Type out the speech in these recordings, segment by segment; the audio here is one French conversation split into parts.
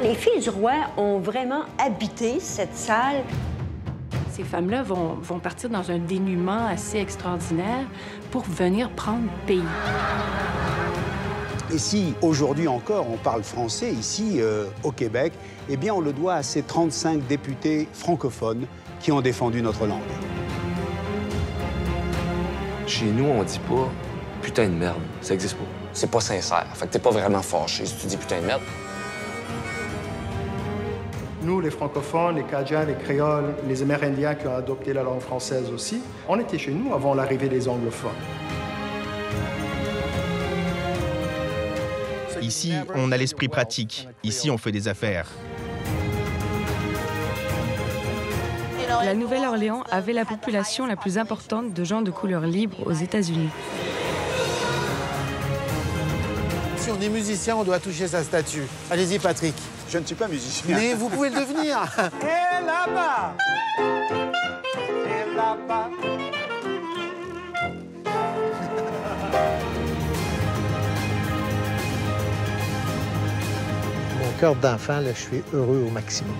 Les filles du roi ont vraiment habité cette salle. Ces femmes-là vont partir dans un dénuement assez extraordinaire pour venir prendre pays. Et si aujourd'hui encore on parle français ici au Québec, eh bien on le doit à ces 35 députés francophones qui ont défendu notre langue. Chez nous, on dit pas « putain de merde », ça existe pas. C'est pas sincère, fait que t'es pas vraiment fâché si tu dis « putain de merde ». Nous, les francophones, les Cajuns, les créoles, les Amérindiens qui ont adopté la langue française aussi, on était chez nous avant l'arrivée des anglophones. Ici, on a l'esprit pratique. Ici, on fait des affaires. La Nouvelle-Orléans avait la population la plus importante de gens de couleur libre aux États-Unis. Si on est musicien, on doit toucher sa statue. Allez-y, Patrick. Je ne suis pas musicien. Mais vous pouvez le devenir. Et là-bas! Et là-bas! Mon cœur d'enfant, là, je suis heureux au maximum.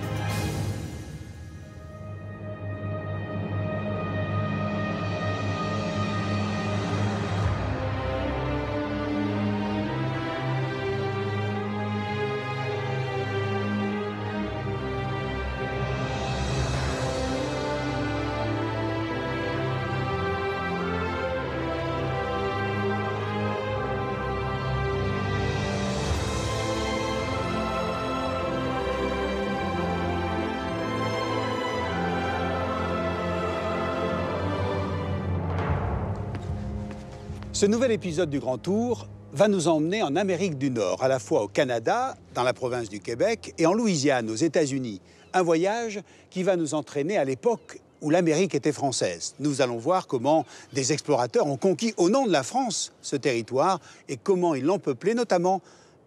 Ce nouvel épisode du Grand Tour va nous emmener en Amérique du Nord, à la fois au Canada, dans la province du Québec, et en Louisiane, aux États-Unis. Un voyage qui va nous entraîner à l'époque où l'Amérique était française. Nous allons voir comment des explorateurs ont conquis au nom de la France ce territoire et comment ils l'ont peuplé, notamment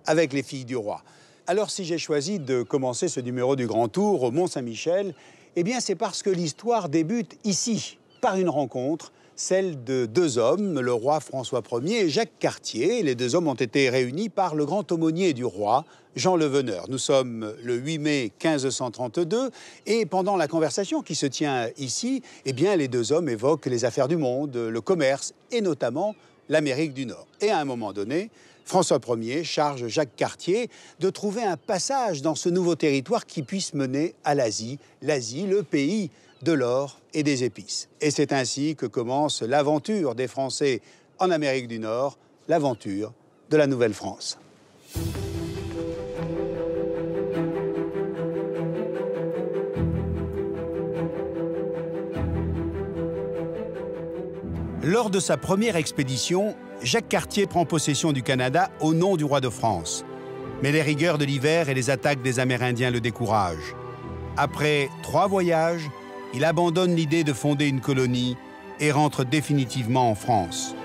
avec les filles du roi. Alors si j'ai choisi de commencer ce numéro du Grand Tour au Mont-Saint-Michel, eh bien c'est parce que l'histoire débute ici, par une rencontre, celle de deux hommes, le roi François Ier et Jacques Cartier. Les deux hommes ont été réunis par le grand aumônier du roi, Jean le Veneur. Nous sommes le 8 mai 1532 et pendant la conversation qui se tient ici, eh bien, les deux hommes évoquent les affaires du monde, le commerce et notamment l'Amérique du Nord. Et à un moment donné, François Ier charge Jacques Cartier de trouver un passage dans ce nouveau territoire qui puisse mener à l'Asie. L'Asie, le pays de l'or et des épices. Et c'est ainsi que commence l'aventure des Français en Amérique du Nord, l'aventure de la Nouvelle-France. Lors de sa première expédition, Jacques Cartier prend possession du Canada au nom du roi de France. Mais les rigueurs de l'hiver et les attaques des Amérindiens le découragent. Après 3 voyages, il abandonne l'idée de fonder une colonie et rentre définitivement en France.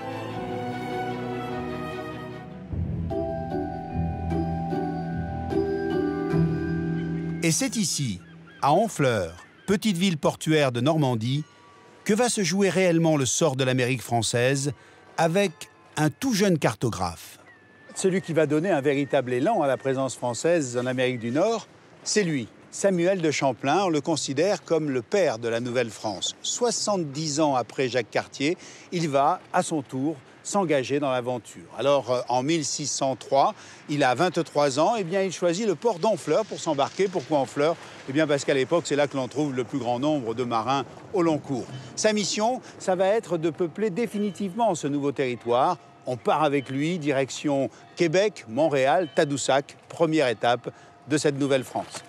Et c'est ici, à Honfleur, petite ville portuaire de Normandie, que va se jouer réellement le sort de l'Amérique française avec un tout jeune cartographe. Celui qui va donner un véritable élan à la présence française en Amérique du Nord, c'est lui. Samuel de Champlain, on le considère comme le père de la Nouvelle-France. 70 ans après Jacques Cartier, il va, à son tour, s'engager dans l'aventure. Alors, en 1603, il a 23 ans, et bien, il choisit le port d'Honfleur pour s'embarquer. Pourquoi Honfleur? Eh bien, parce qu'à l'époque, c'est là que l'on trouve le plus grand nombre de marins au long cours. Sa mission, ça va être de peupler définitivement ce nouveau territoire. On part avec lui, direction Québec, Montréal, Tadoussac, première étape de cette Nouvelle-France.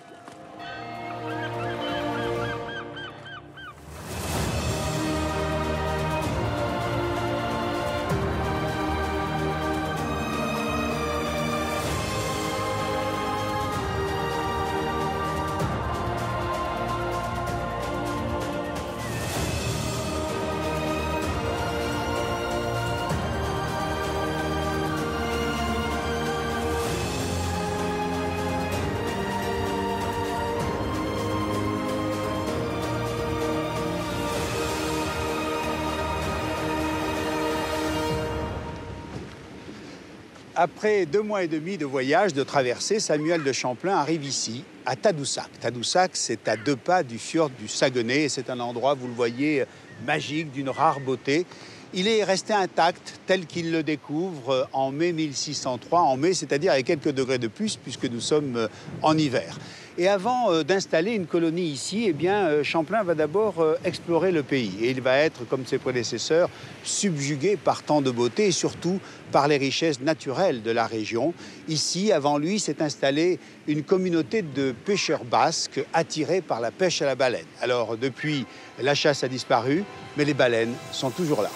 Après 2 mois et demi de voyage, de traversée, Samuel de Champlain arrive ici, à Tadoussac. Tadoussac, c'est à 2 pas du fjord du Saguenay et c'est un endroit, vous le voyez, magique, d'une rare beauté. Il est resté intact tel qu'il le découvre en mai 1603, en mai, c'est-à-dire avec quelques degrés de plus puisque nous sommes en hiver. Et avant d'installer une colonie ici, eh bien, Champlain va d'abord explorer le pays. Et il va être, comme ses prédécesseurs, subjugué par tant de beauté et surtout par les richesses naturelles de la région. Ici, avant lui, s'est installée une communauté de pêcheurs basques attirés par la pêche à la baleine. Alors, depuis, la chasse a disparu, mais les baleines sont toujours là.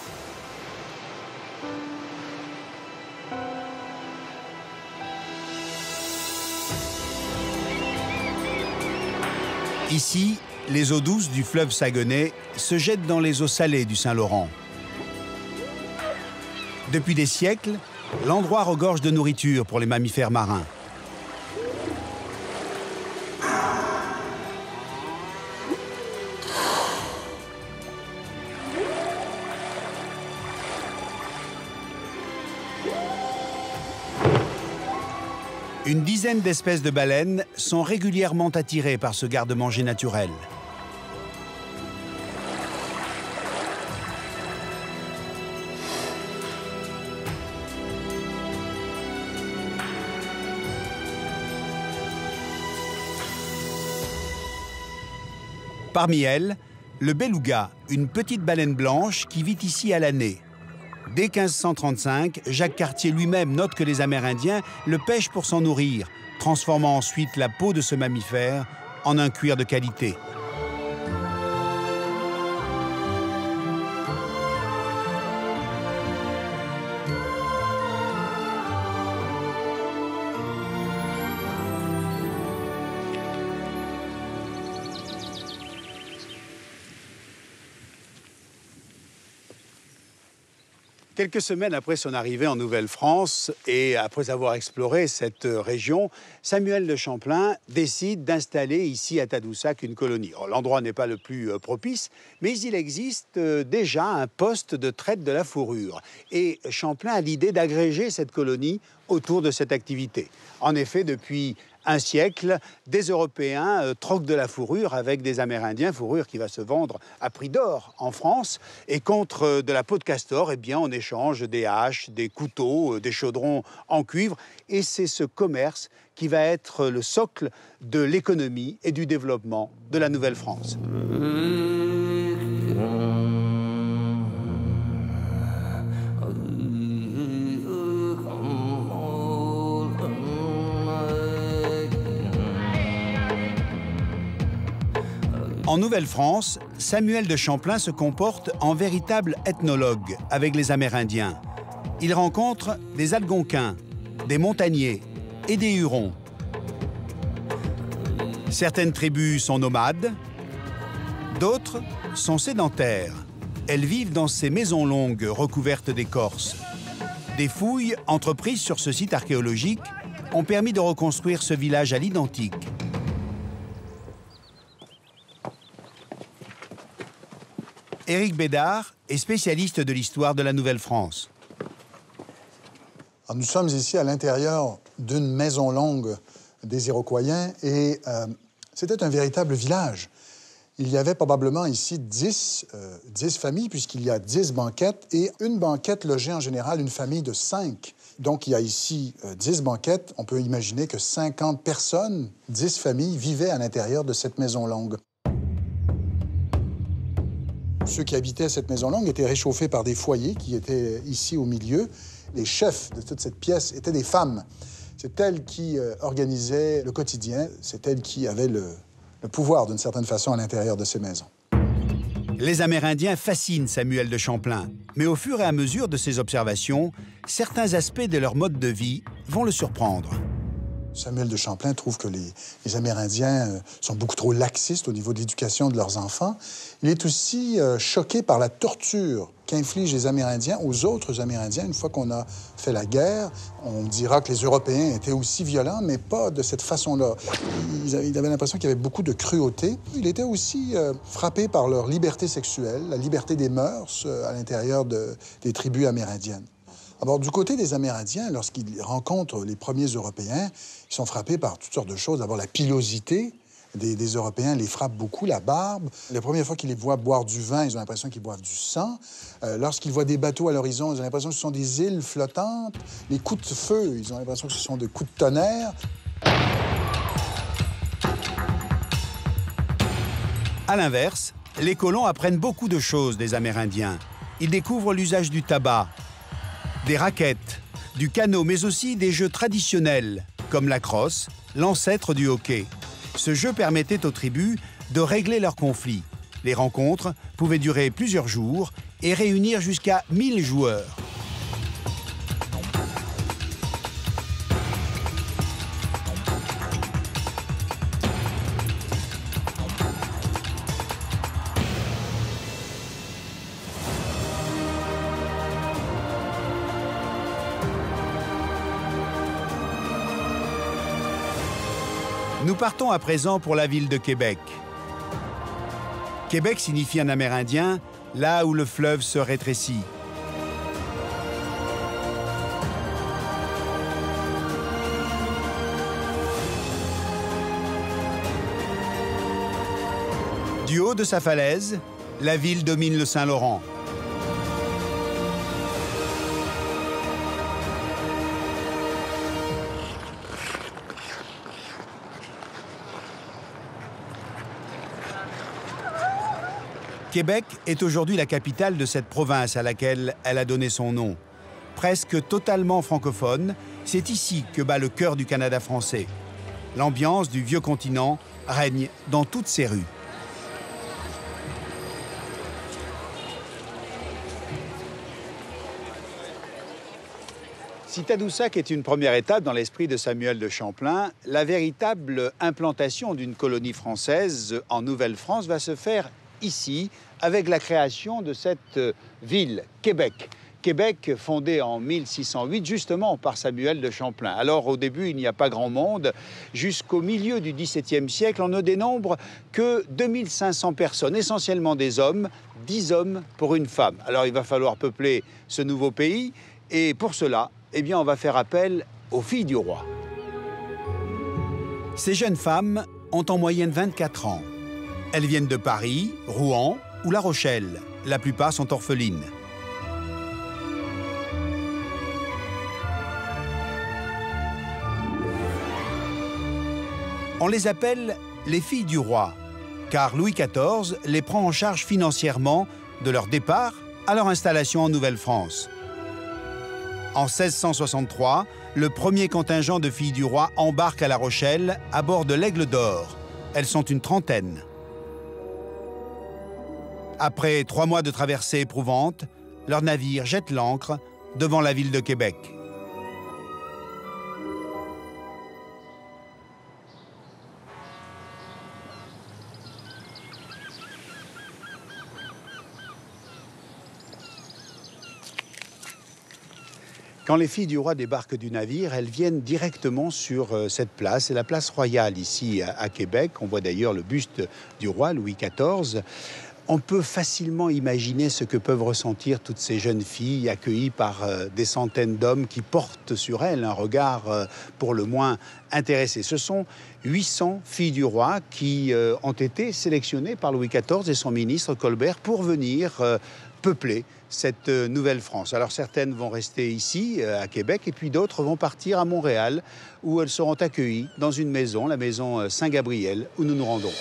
Ici, les eaux douces du fleuve Saguenay se jettent dans les eaux salées du Saint-Laurent. Depuis des siècles, l'endroit regorge de nourriture pour les mammifères marins. Une dizaine d'espèces de baleines sont régulièrement attirées par ce garde-manger naturel. Parmi elles, le beluga, une petite baleine blanche qui vit ici à l'année. Dès 1535, Jacques Cartier lui-même note que les Amérindiens le pêchent pour s'en nourrir, transformant ensuite la peau de ce mammifère en un cuir de qualité. Quelques semaines après son arrivée en Nouvelle-France et après avoir exploré cette région, Samuel de Champlain décide d'installer ici à Tadoussac une colonie. L'endroit n'est pas le plus propice, mais il existe déjà un poste de traite de la fourrure. Et Champlain a l'idée d'agréger cette colonie autour de cette activité. En effet, depuis un siècle, des Européens troquent de la fourrure avec des Amérindiens, fourrure qui va se vendre à prix d'or en France. Et contre de la peau de castor, eh bien, on échange des haches, des couteaux, des chaudrons en cuivre. Et c'est ce commerce qui va être le socle de l'économie et du développement de la Nouvelle-France. En Nouvelle-France, Samuel de Champlain se comporte en véritable ethnologue avec les Amérindiens. Il rencontre des Algonquins, des Montagnais et des Hurons. Certaines tribus sont nomades, d'autres sont sédentaires. Elles vivent dans ces maisons longues recouvertes d'écorce. Des fouilles entreprises sur ce site archéologique ont permis de reconstruire ce village à l'identique. Éric Bédard est spécialiste de l'histoire de la Nouvelle-France. Nous sommes ici à l'intérieur d'une maison longue des Iroquois et c'était un véritable village. Il y avait probablement ici 10 familles puisqu'il y a 10 banquettes et une banquette logeait en général une famille de 5. Donc il y a ici 10 banquettes. On peut imaginer que 50 personnes, 10 familles vivaient à l'intérieur de cette maison longue. Ceux qui habitaient cette maison longue étaient réchauffés par des foyers qui étaient ici au milieu. Les chefs de toute cette pièce étaient des femmes. C'est elles qui organisaient le quotidien. C'est elles qui avaient le pouvoir, d'une certaine façon, à l'intérieur de ces maisons. Les Amérindiens fascinent Samuel de Champlain. Mais au fur et à mesure de ses observations, certains aspects de leur mode de vie vont le surprendre. Samuel de Champlain trouve que les Amérindiens sont beaucoup trop laxistes au niveau de l'éducation de leurs enfants. Il est aussi choqué par la torture qu'infligent les Amérindiens aux autres Amérindiens. Une fois qu'on a fait la guerre, on dira que les Européens étaient aussi violents, mais pas de cette façon-là. Il avait l'impression qu'il y avait beaucoup de cruauté. Il était aussi frappé par leur liberté sexuelle, la liberté des mœurs à l'intérieur des tribus amérindiennes. Alors, du côté des Amérindiens, lorsqu'ils rencontrent les premiers Européens, ils sont frappés par toutes sortes de choses. D'abord, la pilosité des Européens les frappe beaucoup, la barbe. La première fois qu'ils les voient boire du vin, ils ont l'impression qu'ils boivent du sang. Lorsqu'ils voient des bateaux à l'horizon, ils ont l'impression que ce sont des îles flottantes. Les coups de feu, ils ont l'impression que ce sont des coups de tonnerre. À l'inverse, les colons apprennent beaucoup de choses des Amérindiens. Ils découvrent l'usage du tabac, des raquettes, du canot, mais aussi des jeux traditionnels, comme la crosse, l'ancêtre du hockey. Ce jeu permettait aux tribus de régler leurs conflits. Les rencontres pouvaient durer plusieurs jours et réunir jusqu'à 1000 joueurs. Nous partons à présent pour la ville de Québec. Québec signifie en amérindien « là où le fleuve se rétrécit ». Du haut de sa falaise, la ville domine le Saint-Laurent. Québec est aujourd'hui la capitale de cette province à laquelle elle a donné son nom. Presque totalement francophone, c'est ici que bat le cœur du Canada français. L'ambiance du vieux continent règne dans toutes ses rues. Si Tadoussac est une première étape dans l'esprit de Samuel de Champlain, la véritable implantation d'une colonie française en Nouvelle-France va se faire ici, avec la création de cette ville, Québec. Québec, fondée en 1608, justement par Samuel de Champlain. Alors, au début, il n'y a pas grand monde. Jusqu'au milieu du XVIIe siècle, on ne dénombre que 2500 personnes, essentiellement des hommes, 10 hommes pour une femme. Alors, il va falloir peupler ce nouveau pays. Et pour cela, eh bien, on va faire appel aux filles du roi. Ces jeunes femmes ont en moyenne 24 ans. Elles viennent de Paris, Rouen ou La Rochelle. La plupart sont orphelines. On les appelle les filles du roi, car Louis XIV les prend en charge financièrement de leur départ à leur installation en Nouvelle-France. En 1663, le premier contingent de filles du roi embarque à La Rochelle à bord de l'Aigle d'Or. Elles sont une trentaine. Après 3 mois de traversée éprouvante, leur navire jette l'ancre devant la ville de Québec. Quand les filles du roi débarquent du navire, elles viennent directement sur cette place. C'est la place royale ici à Québec. On voit d'ailleurs le buste du roi Louis XIV. On peut facilement imaginer ce que peuvent ressentir toutes ces jeunes filles accueillies par des centaines d'hommes qui portent sur elles un regard pour le moins intéressé. Ce sont 800 filles du roi qui ont été sélectionnées par Louis XIV et son ministre Colbert pour venir peupler cette Nouvelle-France. Alors certaines vont rester ici, à Québec, et puis d'autres vont partir à Montréal, où elles seront accueillies dans une maison, la maison Saint-Gabriel, où nous nous rendons.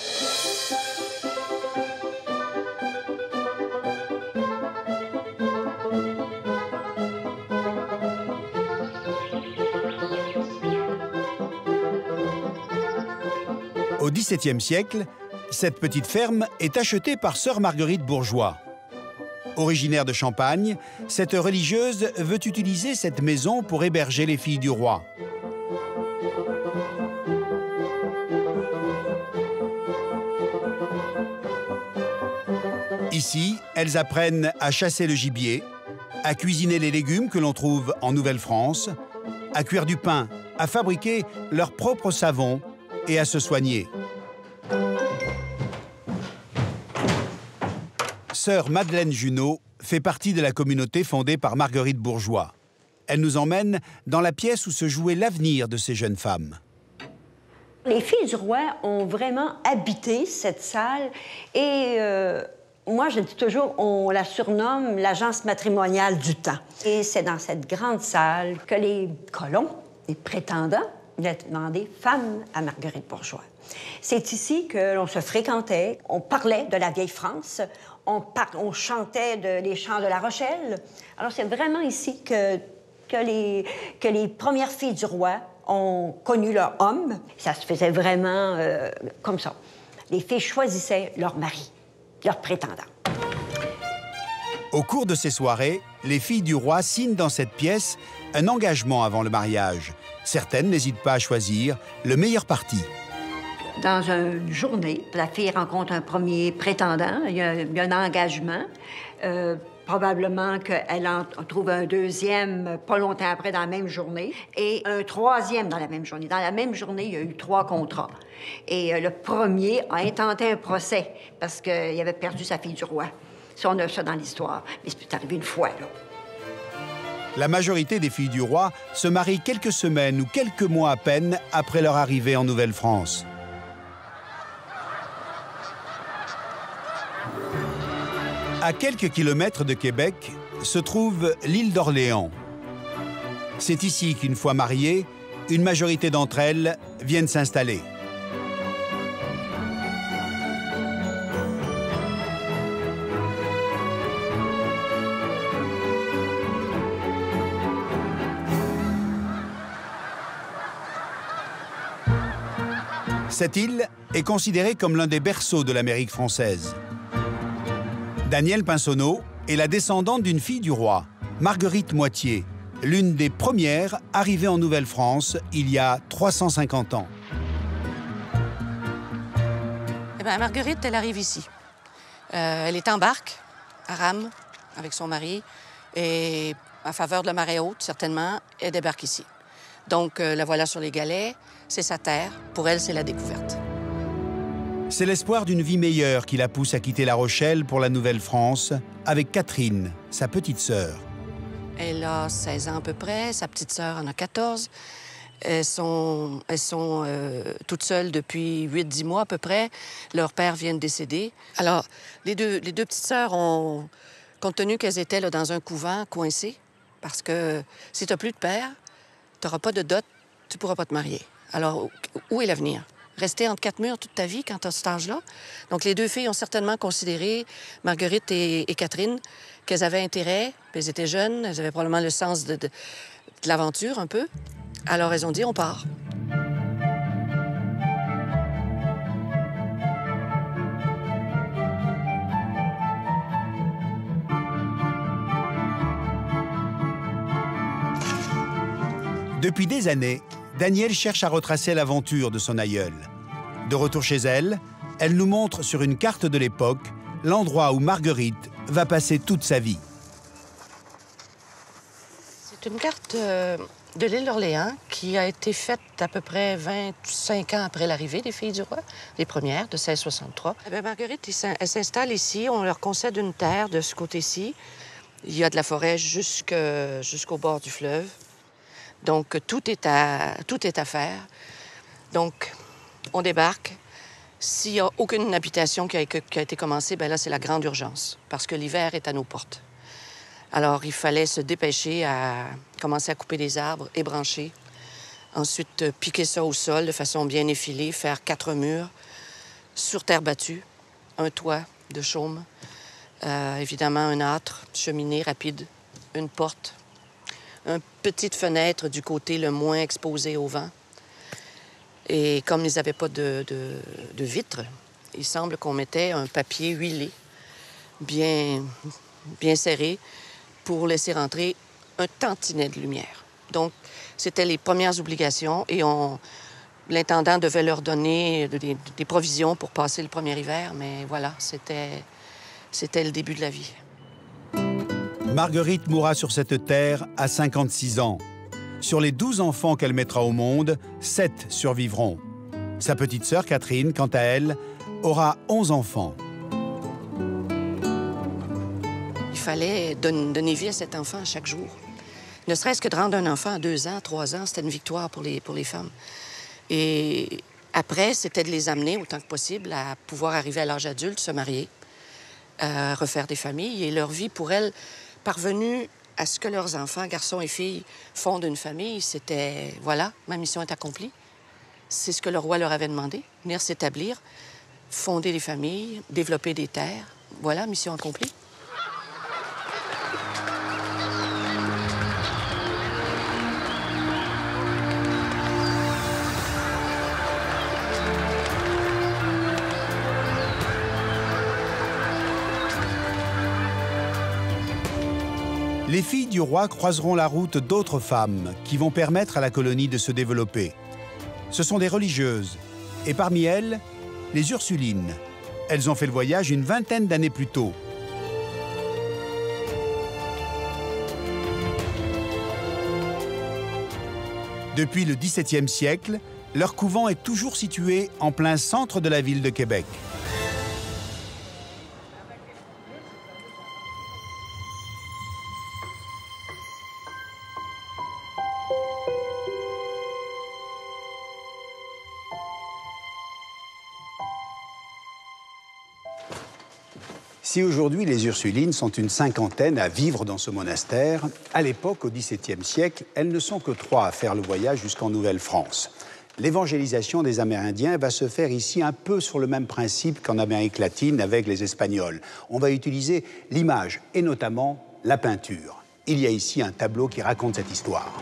Au XVIIe siècle, cette petite ferme est achetée par sœur Marguerite Bourgeois. Originaire de Champagne, cette religieuse veut utiliser cette maison pour héberger les filles du roi. Ici, elles apprennent à chasser le gibier, à cuisiner les légumes que l'on trouve en Nouvelle-France, à cuire du pain, à fabriquer leur propre savon et à se soigner. Sœur Madeleine Junot fait partie de la communauté fondée par Marguerite Bourgeois. Elle nous emmène dans la pièce où se jouait l'avenir de ces jeunes femmes. Les filles du roi ont vraiment habité cette salle et moi, je dis toujours, on la surnomme l'agence matrimoniale du temps. Et c'est dans cette grande salle que les colons, les prétendants, venaient demander femme à Marguerite Bourgeoys. C'est ici que l'on se fréquentait, on parlait de la vieille France, on chantait les chants de La Rochelle. Alors c'est vraiment ici que les premières filles du roi ont connu leur homme. Ça se faisait vraiment comme ça. Les filles choisissaient leur mari, leur prétendant. Au cours de ces soirées, les filles du roi signent dans cette pièce un engagement avant le mariage. Certaines n'hésitent pas à choisir le meilleur parti. Dans une journée, la fille rencontre un premier prétendant, il y a un engagement. Probablement qu'elle en trouve un deuxième pas longtemps après dans la même journée et un troisième dans la même journée. Dans la même journée, il y a eu 3 contrats. Et le premier a intenté un procès parce qu'il avait perdu sa fille du roi. Ça, on a ça dans l'histoire, mais c'est arrivé une fois, là. La majorité des filles du roi se marient quelques semaines ou quelques mois à peine après leur arrivée en Nouvelle-France. À quelques kilomètres de Québec se trouve l'île d'Orléans. C'est ici qu'une fois mariées, une majorité d'entre elles viennent s'installer. Cette île est considérée comme l'un des berceaux de l'Amérique française. Danielle Pinsonneau est la descendante d'une fille du roi, Marguerite Moitié, l'une des premières arrivées en Nouvelle-France il y a 350 ans. Eh bien, Marguerite, elle arrive ici. Elle est en barque, à rame, avec son mari, et à faveur de la marée haute, certainement, elle débarque ici. Donc, la voilà sur les galets, c'est sa terre. Pour elle, c'est la découverte. C'est l'espoir d'une vie meilleure qui la pousse à quitter La Rochelle pour la Nouvelle-France avec Catherine, sa petite sœur. Elle a 16 ans à peu près, sa petite sœur en a 14. Elles sont toutes seules depuis 8-10 mois à peu près. Leur père vient de décéder. Alors, les deux petites sœurs ont, compte tenu qu'elles étaient là, dans un couvent coincées, parce que si tu n'as plus de père, tu n'auras pas de dot, tu ne pourras pas te marier. Alors, où est l'avenir? Rester entre 4 murs toute ta vie quand tu as cet âge-là? Donc, les deux filles ont certainement considéré, Marguerite et Catherine, qu'elles avaient intérêt, puis elles étaient jeunes, elles avaient probablement le sens de l'aventure un peu. Alors, elles ont dit, on part. Depuis des années, Danielle cherche à retracer l'aventure de son aïeul. De retour chez elle, elle nous montre sur une carte de l'époque l'endroit où Marguerite va passer toute sa vie. C'est une carte de l'île d'Orléans qui a été faite à peu près 25 ans après l'arrivée des filles du roi, les premières, de 1663. Eh bien, Marguerite, elle s'installe ici. On leur concède une terre de ce côté-ci. Il y a de la forêt jusqu'au bord du fleuve. Donc, tout est à faire. Donc, on débarque. S'il n'y a aucune habitation qui a été commencée, bien là, c'est la grande urgence, parce que l'hiver est à nos portes. Alors, il fallait se dépêcher à commencer à couper des arbres, ébrancher. Ensuite, piquer ça au sol de façon bien effilée, faire 4 murs sur terre battue, un toit de chaume, évidemment un âtre, cheminée rapide, une porte, une petite fenêtre du côté le moins exposé au vent. Et comme ils n'avaient pas de vitres, il semble qu'on mettait un papier huilé, bien serré, pour laisser rentrer un tantinet de lumière. Donc, c'était les premières obligations et l'intendant devait leur donner des provisions pour passer le premier hiver, mais voilà, c'était le début de la vie. Marguerite mourra sur cette terre à 56 ans. Sur les 12 enfants qu'elle mettra au monde, 7 survivront. Sa petite sœur, Catherine, quant à elle, aura 11 enfants. Il fallait donner vie à cet enfant chaque jour. Ne serait-ce que de rendre un enfant à 2 ans, 3 ans, c'était une victoire pour les femmes. Et après, c'était de les amener autant que possible à pouvoir arriver à l'âge adulte, se marier, refaire des familles. Et leur vie, pour elles, parvenue à ce que leurs enfants, garçons et filles, fondent une famille, c'était, voilà, ma mission est accomplie. C'est ce que le roi leur avait demandé, venir s'établir, fonder des familles, développer des terres. Voilà, mission accomplie. Les filles du roi croiseront la route d'autres femmes qui vont permettre à la colonie de se développer. Ce sont des religieuses, et parmi elles, les Ursulines. Elles ont fait le voyage une vingtaine d'années plus tôt. Depuis le XVIIe siècle, leur couvent est toujours situé en plein centre de la ville de Québec. Si aujourd'hui les Ursulines sont une cinquantaine à vivre dans ce monastère, à l'époque, au XVIIe siècle, elles ne sont que 3 à faire le voyage jusqu'en Nouvelle-France. L'évangélisation des Amérindiens va se faire ici un peu sur le même principe qu'en Amérique latine avec les Espagnols. On va utiliser l'image et notamment la peinture. Il y a ici un tableau qui raconte cette histoire.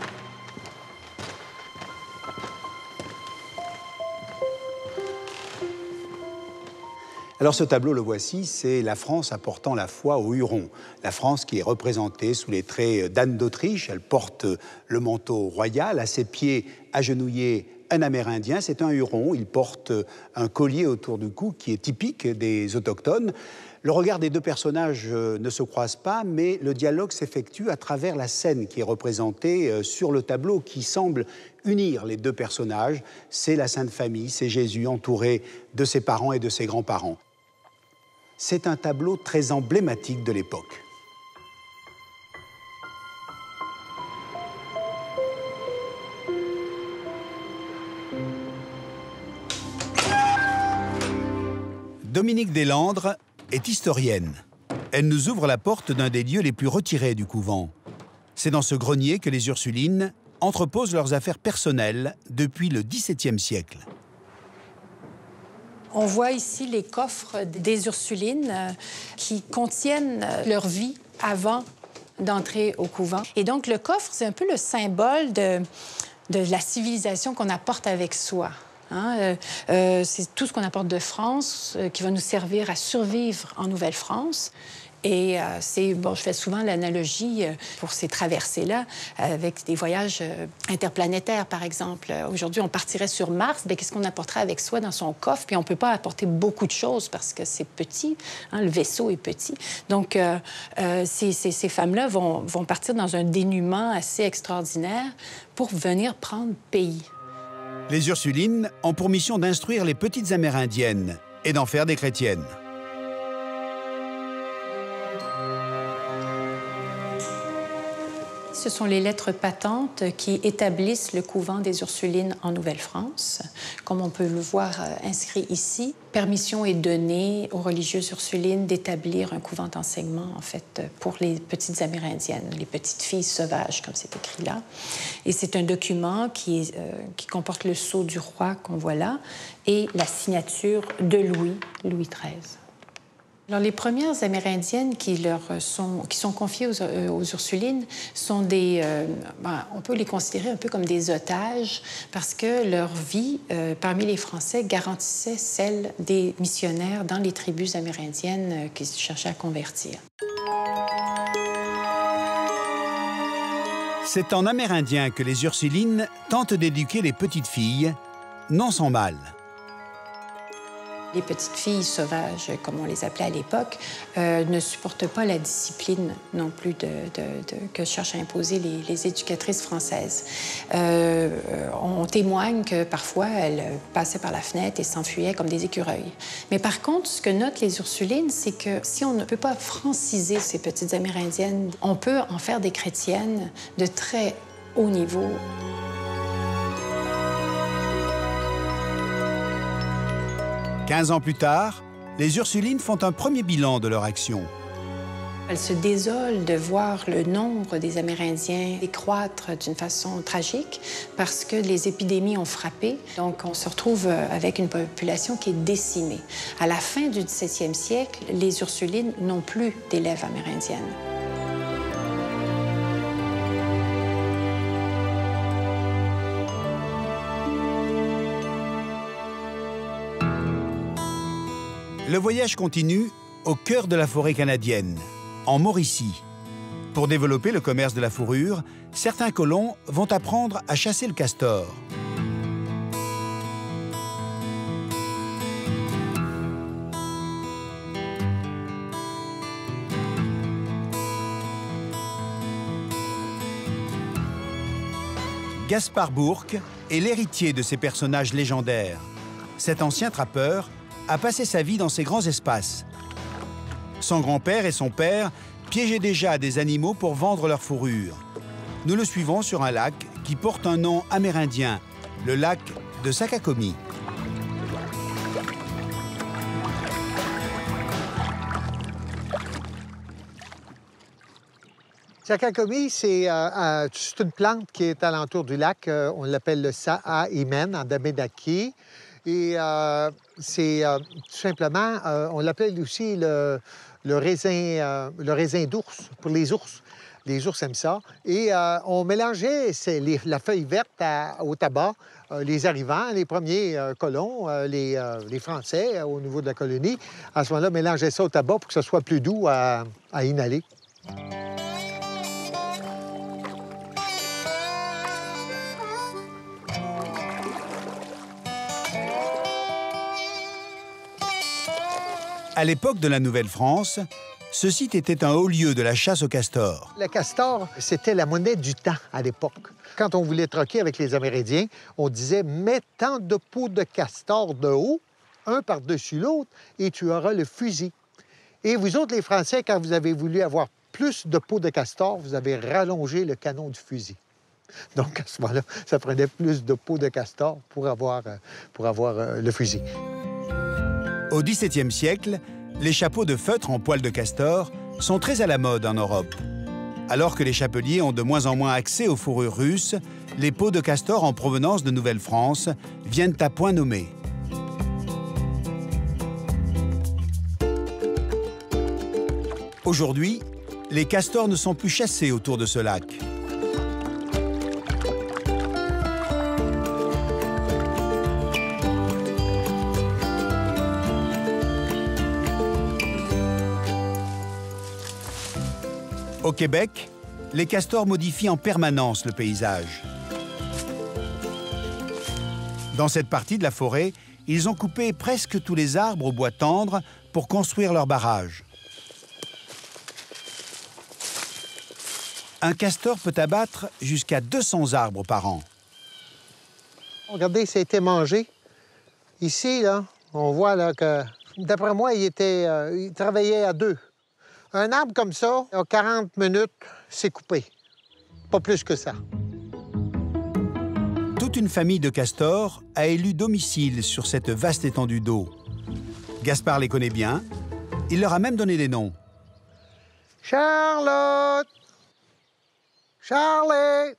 Alors ce tableau, le voici, c'est la France apportant la foi aux Hurons. La France qui est représentée sous les traits d'Anne d'Autriche. Elle porte le manteau royal, à ses pieds agenouillés un Amérindien, c'est un Huron. Il porte un collier autour du cou qui est typique des autochtones. Le regard des 2 personnages ne se croise pas, mais le dialogue s'effectue à travers la scène qui est représentée sur le tableau, qui semble unir les 2 personnages. C'est la Sainte Famille, c'est Jésus entouré de ses parents et de ses grands-parents. C'est un tableau très emblématique de l'époque. Dominique Deslandres est historienne. Elle nous ouvre la porte d'un des lieux les plus retirés du couvent. C'est dans ce grenier que les Ursulines entreposent leurs affaires personnelles depuis le XVIIe siècle. On voit ici les coffres des Ursulines qui contiennent leur vie avant d'entrer au couvent. Et donc, le coffre, c'est un peu le symbole de la civilisation qu'on apporte avec soi. C'est tout ce qu'on apporte de France qui va nous servir à survivre en Nouvelle-France. Et je fais souvent l'analogie pour ces traversées-là avec des voyages interplanétaires, par exemple. Aujourd'hui, on partirait sur Mars, bien, qu'est-ce qu'on apporterait avec soi dans son coffre? Puis on ne peut pas apporter beaucoup de choses parce que c'est petit, le vaisseau est petit. Donc, ces femmes-là vont partir dans un dénuement assez extraordinaire pour venir prendre pays. Les Ursulines ont pour mission d'instruire les petites Amérindiennes et d'en faire des chrétiennes. Ce sont les lettres patentes qui établissent le couvent des Ursulines en Nouvelle-France. Comme on peut le voir inscrit ici, permission est donnée aux religieuses Ursulines d'établir un couvent d'enseignement, en fait, pour les petites Amérindiennes, les petites filles sauvages, comme c'est écrit là. Et c'est un document qui comporte le sceau du roi qu'on voit là et la signature de Louis XIII. Alors, les premières Amérindiennes qui sont confiées aux Ursulines sont on peut les considérer un peu comme des otages parce que leur vie, parmi les Français, garantissait celle des missionnaires dans les tribus amérindiennes qui cherchaient à convertir. C'est en amérindien que les Ursulines tentent d'éduquer les petites filles, non sans mal. Les petites filles sauvages, comme on les appelait à l'époque, ne supportent pas la discipline non plus que cherchent à imposer les éducatrices françaises. On témoigne que parfois, elles passaient par la fenêtre et s'enfuyaient comme des écureuils. Mais par contre, ce que notent les Ursulines, c'est que si on ne peut pas franciser ces petites Amérindiennes, on peut en faire des chrétiennes de très haut niveau. 15 ans plus tard, les Ursulines font un premier bilan de leur action. Elles se désolent de voir le nombre des Amérindiens décroître d'une façon tragique parce que les épidémies ont frappé. Donc, on se retrouve avec une population qui est décimée. À la fin du 17e siècle, les Ursulines n'ont plus d'élèves amérindiennes. Le voyage continue au cœur de la forêt canadienne, en Mauricie. Pour développer le commerce de la fourrure, certains colons vont apprendre à chasser le castor. Gaspard Bourque est l'héritier de ces personnages légendaires. Cet ancien trappeur a passé sa vie dans ces grands espaces. Son grand-père et son père piégeaient déjà des animaux pour vendre leur fourrure. Nous le suivons sur un lac qui porte un nom amérindien, le lac de Sakakomi. Sakakomi, c'est une plante qui est alentour du lac. On l'appelle le Sa'aimen en Damedaki. Et c'est tout simplement, on l'appelle aussi le raisin d'ours, pour les ours. Les ours aiment ça. Et on mélangeait la feuille verte au tabac. Les arrivants, les premiers colons, les Français au niveau de la colonie, à ce moment-là, mélangeaient ça au tabac pour que ce soit plus doux à inhaler. À l'époque de la Nouvelle-France, ce site était un haut lieu de la chasse au castor. Le castor, c'était la monnaie du temps à l'époque. Quand on voulait troquer avec les Amérindiens, on disait « mets tant de peaux de castor de haut, un par-dessus l'autre, et tu auras le fusil. » Et vous autres, les Français, quand vous avez voulu avoir plus de peaux de castor, vous avez rallongé le canon du fusil. Donc, à ce moment-là, ça prenait plus de peaux de castor pour avoir le fusil. Au XVIIe siècle, les chapeaux de feutre en poil de castor sont très à la mode en Europe. Alors que les chapeliers ont de moins en moins accès aux fourrures russes, les peaux de castor en provenance de Nouvelle-France viennent à point nommé. Aujourd'hui, les castors ne sont plus chassés autour de ce lac. Au Québec, les castors modifient en permanence le paysage. Dans cette partie de la forêt, ils ont coupé presque tous les arbres au bois tendre pour construire leur barrage. Un castor peut abattre jusqu'à 200 arbres par an. Regardez, ça a été mangé. Ici, là, on voit là, que, d'après moi, il travaillait à deux. Un arbre comme ça, en 40 minutes, c'est coupé. Pas plus que ça. Toute une famille de castors a élu domicile sur cette vaste étendue d'eau. Gaspard les connaît bien. Il leur a même donné des noms. Charlotte! Charlie!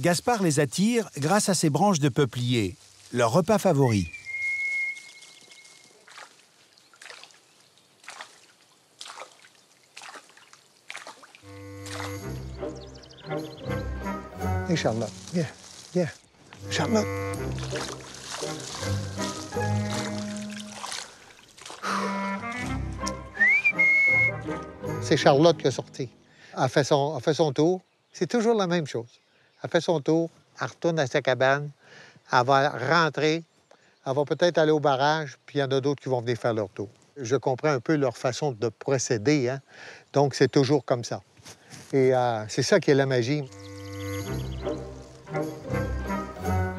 Gaspard les attire grâce à ses branches de peuplier, leur repas favori. Hey, Charlotte. Yeah. Charlotte. C'est Charlotte qui est sortie. Elle fait son tour. C'est toujours la même chose. Elle fait son tour, elle retourne à sa cabane, elle va rentrer, Elle va peut-être aller au barrage, puis il y en a d'autres qui vont venir faire leur tour. Je comprends un peu leur façon de procéder, hein? Donc, c'est toujours comme ça. Et c'est ça qui est la magie.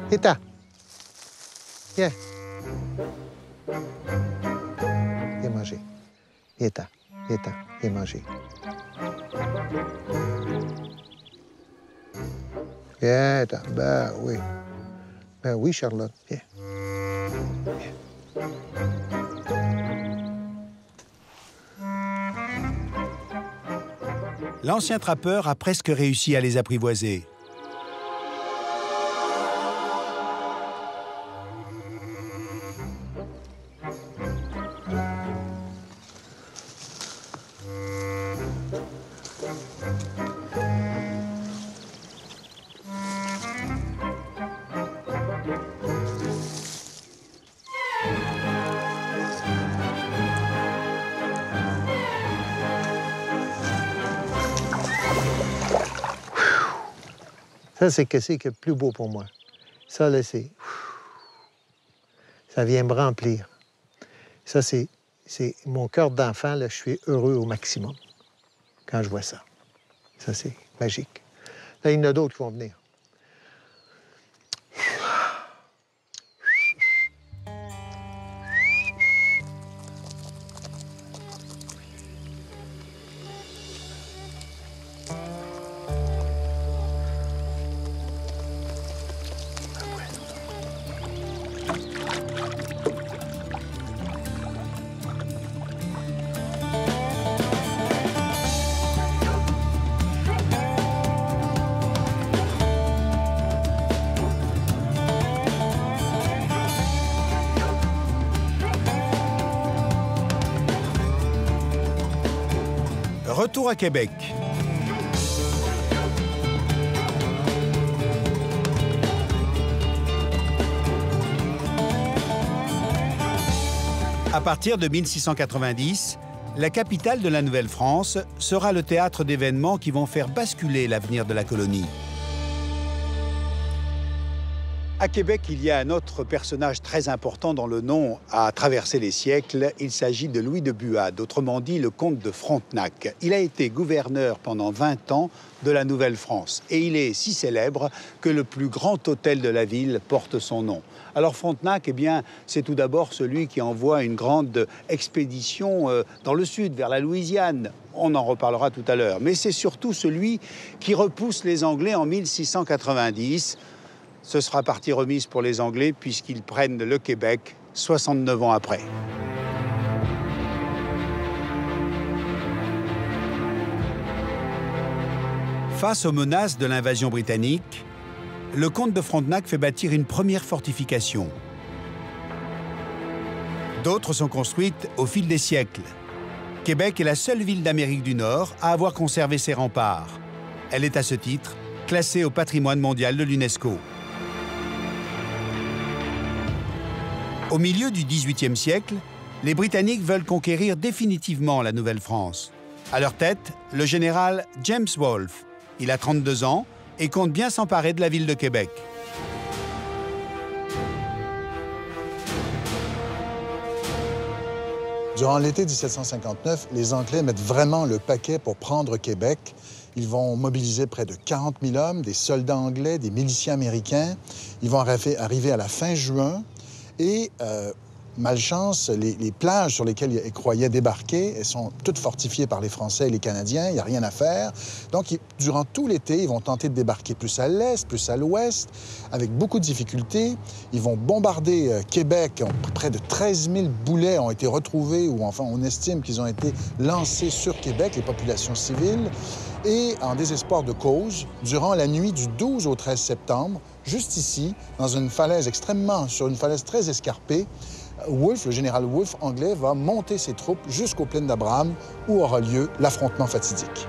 Viens-t'en. Viens. Viens manger. Viens-t'en. Viens-t'en. Viens manger. Viens-t'en. Ben oui. Ben oui, Charlotte. Viens. Viens. L'ancien trappeur a presque réussi à les apprivoiser. Ça, c'est qu'est-ce qui est le plus beau pour moi. Ça, là, c'est... Ça vient me remplir. Ça, c'est mon cœur d'enfant, là, je suis heureux au maximum quand je vois ça. Ça, c'est magique. Là, il y en a d'autres qui vont venir. Retour à Québec. À partir de 1690, la capitale de la Nouvelle-France sera le théâtre d'événements qui vont faire basculer l'avenir de la colonie. À Québec, il y a un autre personnage très important dont le nom a traversé les siècles. Il s'agit de Louis de Buade, autrement dit le comte de Frontenac. Il a été gouverneur pendant 20 ans de la Nouvelle-France et il est si célèbre que le plus grand hôtel de la ville porte son nom. Alors Frontenac, eh bien, c'est tout d'abord celui qui envoie une grande expédition dans le sud, vers la Louisiane. On en reparlera tout à l'heure. Mais c'est surtout celui qui repousse les Anglais en 1690. Ce sera partie remise pour les Anglais puisqu'ils prennent le Québec 69 ans après. Face aux menaces de l'invasion britannique, le comte de Frontenac fait bâtir une première fortification. D'autres sont construites au fil des siècles. Québec est la seule ville d'Amérique du Nord à avoir conservé ses remparts. Elle est à ce titre classée au patrimoine mondial de l'UNESCO. Au milieu du XVIIIe siècle, les Britanniques veulent conquérir définitivement la Nouvelle-France. À leur tête, le général James Wolfe. Il a 32 ans et compte bien s'emparer de la ville de Québec. Durant l'été 1759, les Anglais mettent vraiment le paquet pour prendre Québec. Ils vont mobiliser près de 40 000 hommes, des soldats anglais, des miliciens américains. Ils vont arriver à la fin juin. Et, malchance, les plages sur lesquelles ils croyaient débarquer, elles sont toutes fortifiées par les Français et les Canadiens. Il n'y a rien à faire. Donc, durant tout l'été, ils vont tenter de débarquer plus à l'est, plus à l'ouest, avec beaucoup de difficultés. Ils vont bombarder Québec. Près de 13 000 boulets ont été retrouvés, ou enfin, on estime qu'ils ont été lancés sur Québec, les populations civiles. Et en désespoir de cause, durant la nuit du 12 au 13 septembre, juste ici, sur une falaise très escarpée, Wolfe, le général Wolfe anglais, va monter ses troupes jusqu'aux plaines d'Abraham où aura lieu l'affrontement fatidique.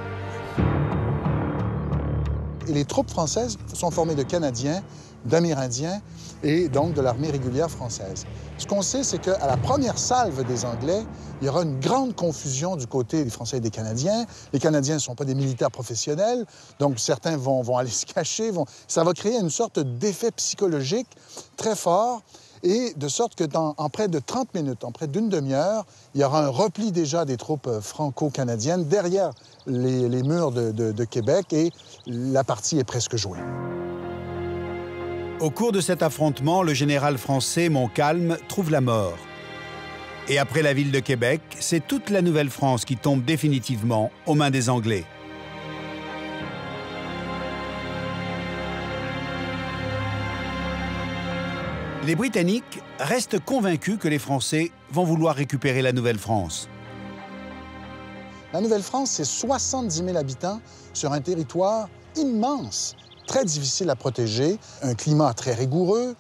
Et les troupes françaises sont formées de Canadiens, d'Amérindiens et donc de l'armée régulière française. Ce qu'on sait, c'est qu'à la première salve des Anglais, il y aura une grande confusion du côté des Français et des Canadiens. Les Canadiens ne sont pas des militaires professionnels, donc certains vont aller se cacher. Ça va créer une sorte d'effet psychologique très fort. Et de sorte que en près de 30 minutes, en près d'une demi-heure, il y aura un repli déjà des troupes franco-canadiennes derrière les murs de Québec et la partie est presque jouée. Au cours de cet affrontement, le général français Montcalm trouve la mort. Et après la ville de Québec, c'est toute la Nouvelle-France qui tombe définitivement aux mains des Anglais. Les Britanniques restent convaincus que les Français vont vouloir récupérer la Nouvelle-France. La Nouvelle-France, c'est 70 000 habitants sur un territoire immense, très difficile à protéger, un climat très rigoureux,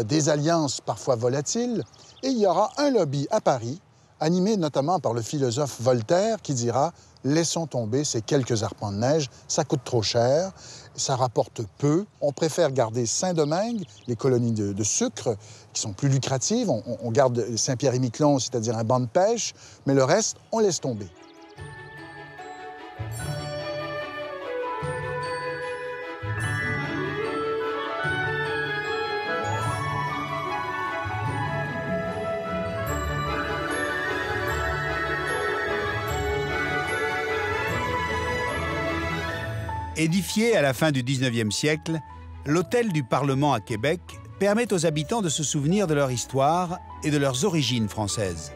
des alliances parfois volatiles. Et il y aura un lobby à Paris, animé notamment par le philosophe Voltaire, qui dira « Laissons tomber ces quelques arpents de neige, ça coûte trop cher, ça rapporte peu. On préfère garder Saint-Domingue, les colonies de sucre, qui sont plus lucratives. On garde Saint-Pierre-et-Miquelon, c'est-à-dire un banc de pêche, mais le reste, on laisse tomber. » Édifié à la fin du 19e siècle, l'hôtel du Parlement à Québec permet aux habitants de se souvenir de leur histoire et de leurs origines françaises.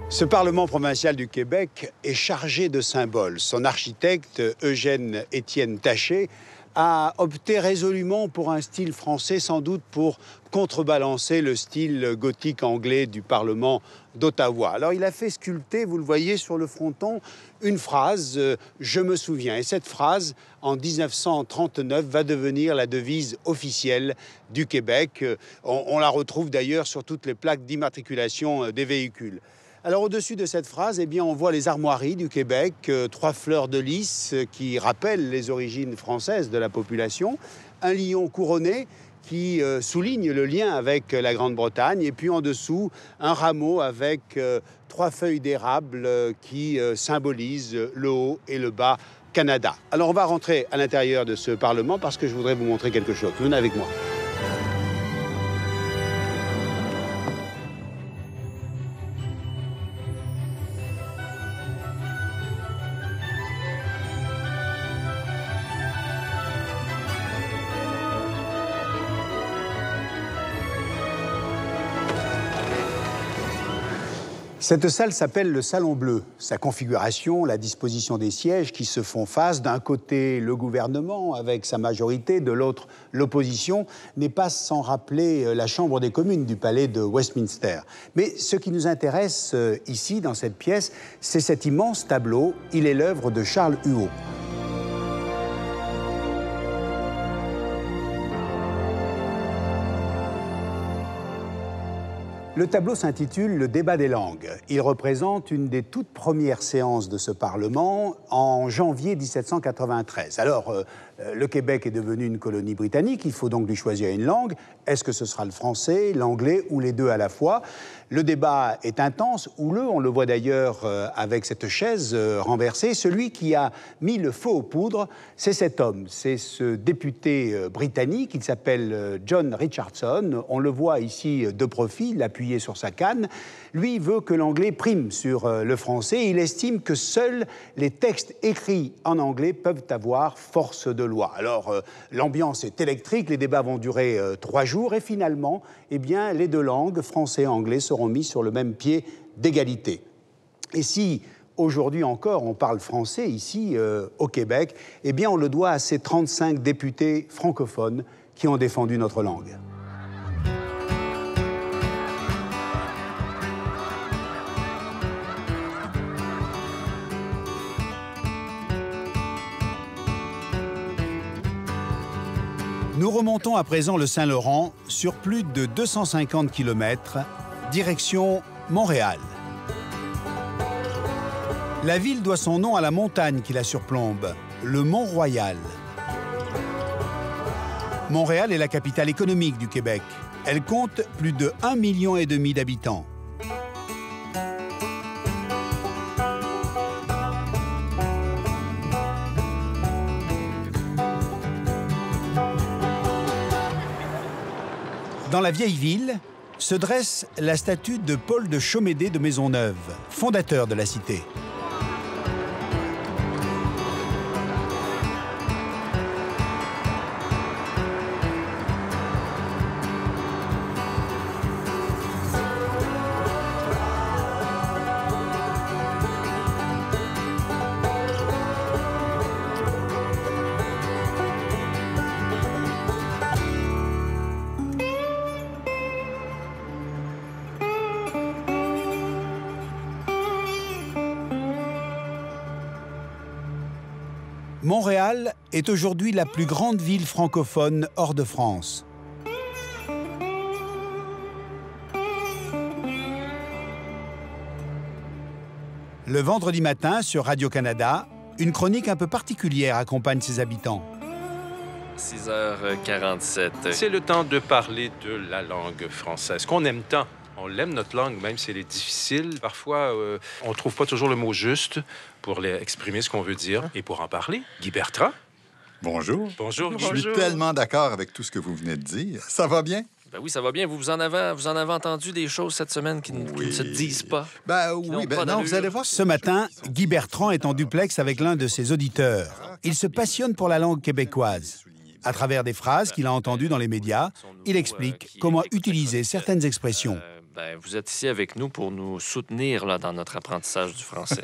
Ce Parlement provincial du Québec est chargé de symboles. Son architecte, Eugène-Étienne Taché, a opté résolument pour un style français, sans doute pour contrebalancer le style gothique anglais du Parlement d'Ottawa. Alors il a fait sculpter, vous le voyez sur le fronton, une phrase « Je me souviens ». Et cette phrase, en 1939, va devenir la devise officielle du Québec. On la retrouve d'ailleurs sur toutes les plaques d'immatriculation des véhicules. Alors au-dessus de cette phrase, eh bien, on voit les armoiries du Québec, 3 fleurs de lys qui rappellent les origines françaises de la population, un lion couronné qui souligne le lien avec la Grande-Bretagne, et puis en dessous, un rameau avec 3 feuilles d'érable qui symbolisent le haut et le bas Canada. Alors on va rentrer à l'intérieur de ce Parlement parce que je voudrais vous montrer quelque chose. Venez avec moi. Cette salle s'appelle le Salon Bleu. Sa configuration, la disposition des sièges qui se font face, d'un côté le gouvernement avec sa majorité, de l'autre l'opposition, n'est pas sans rappeler la Chambre des communes du palais de Westminster. Mais ce qui nous intéresse ici, dans cette pièce, c'est cet immense tableau. Il est l'œuvre de Charles Huot. Le tableau s'intitule « Le débat des langues ». Il représente une des toutes premières séances de ce Parlement en janvier 1793. Alors, le Québec est devenu une colonie britannique, il faut donc lui choisir une langue. Est-ce que ce sera le français, l'anglais ou les deux à la fois? Le débat est intense, houleux, on le voit d'ailleurs avec cette chaise renversée. Celui qui a mis le feu aux poudres, c'est cet homme, c'est ce député britannique, il s'appelle John Richardson. On le voit ici de profil, appuyé sur sa canne. Lui veut que l'anglais prime sur le français. Il estime que seuls les textes écrits en anglais peuvent avoir force de loi. Alors, l'ambiance est électrique, les débats vont durer 3 jours et finalement, eh bien, les deux langues, français et anglais, seront mis sur le même pied d'égalité. Et si aujourd'hui encore on parle français ici au Québec, eh bien, on le doit à ces 35 députés francophones qui ont défendu notre langue. Nous remontons à présent le Saint-Laurent sur plus de 250 km, direction Montréal. La ville doit son nom à la montagne qui la surplombe, le Mont-Royal. Montréal est la capitale économique du Québec. Elle compte plus de 1,5 million d'habitants. Dans la vieille ville se dresse la statue de Paul de Chomédé de Maisonneuve, fondateur de la cité. Montréal est aujourd'hui la plus grande ville francophone hors de France. Le vendredi matin, sur Radio-Canada, une chronique un peu particulière accompagne ses habitants. 6h47. C'est le temps de parler de la langue française, qu'on aime tant. On l'aime, notre langue, même si elle est difficile. Parfois, on ne trouve pas toujours le mot juste pour exprimer ce qu'on veut dire. Et pour en parler, Guy Bertrand. Bonjour. Bonjour, Guy. Je suis tellement d'accord avec tout ce que vous venez de dire. Ça va bien? Ben oui, ça va bien. Vous en avez entendu des choses cette semaine qui ne se disent pas. Ben oui, non, vous allez voir. Ce matin, Guy Bertrand est en duplex avec l'un de ses auditeurs. Il se passionne pour la langue québécoise. À travers des phrases qu'il a entendues dans les médias, il explique comment utiliser certaines expressions. Vous êtes ici avec nous pour nous soutenir là, dans notre apprentissage du français.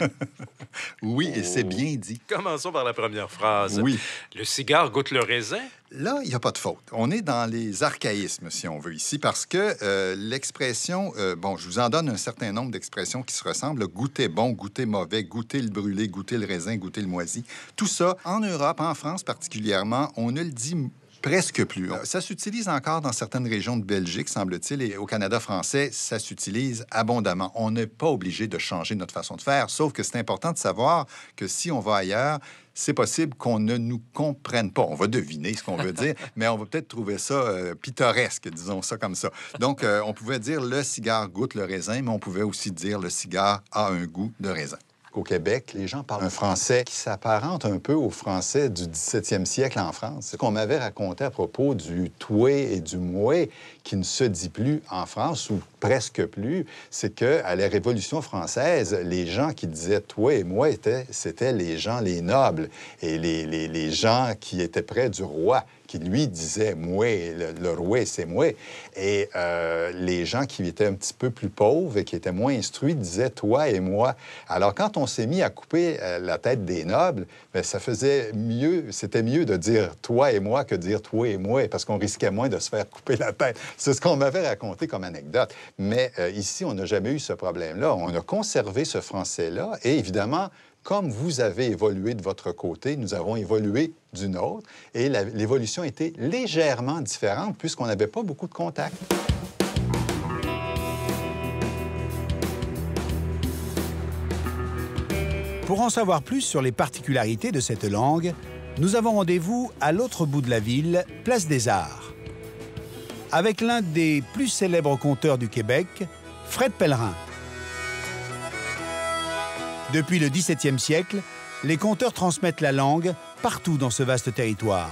Oui, et c'est bien dit. Commençons par la première phrase. Oui. Le cigare goûte le raisin? Là, il n'y a pas de faute. On est dans les archaïsmes, si on veut, ici, parce que l'expression... je vous en donne un certain nombre d'expressions qui se ressemblent. Goûter bon, goûter mauvais, goûter le brûlé, goûter le raisin, goûter le moisi. Tout ça, en Europe, en France particulièrement, on ne le dit presque plus. Ça s'utilise encore dans certaines régions de Belgique, semble-t-il, et au Canada français, ça s'utilise abondamment. On n'est pas obligé de changer notre façon de faire, sauf que c'est important de savoir que si on va ailleurs, c'est possible qu'on ne nous comprenne pas. On va deviner ce qu'on veut dire, mais on va peut-être trouver ça pittoresque, disons ça comme ça. Donc, on pouvait dire le cigare goûte le raisin, mais on pouvait aussi dire le cigare a un goût de raisin. Au Québec, les gens parlent un français qui s'apparente un peu au français du 17e siècle en France. Ce qu'on m'avait raconté à propos du « toué » et du « moué » qui ne se dit plus en France, ou presque plus, c'est qu'à la Révolution française, les gens qui disaient « toué » et « moué » c'était les gens, les nobles, et les gens qui étaient près du roi, qui, lui, disait « moué », le roué, c'est « moué ». Et les gens qui étaient un petit peu plus pauvres et qui étaient moins instruits disaient « toi et moi ». Alors, quand on s'est mis à couper la tête des nobles, bien, ça faisait mieux, c'était mieux de dire « toi et moi » que de dire « toi et moi », parce qu'on risquait moins de se faire couper la tête. C'est ce qu'on m'avait raconté comme anecdote. Mais ici, on n'a jamais eu ce problème-là. On a conservé ce français-là et, évidemment, comme vous avez évolué de votre côté, nous avons évolué du nôtre et l'évolution était légèrement différente puisqu'on n'avait pas beaucoup de contacts. Pour en savoir plus sur les particularités de cette langue, nous avons rendez-vous à l'autre bout de la ville, Place des Arts, avec l'un des plus célèbres conteurs du Québec, Fred Pellerin. Depuis le 17e siècle, les conteurs transmettent la langue partout dans ce vaste territoire.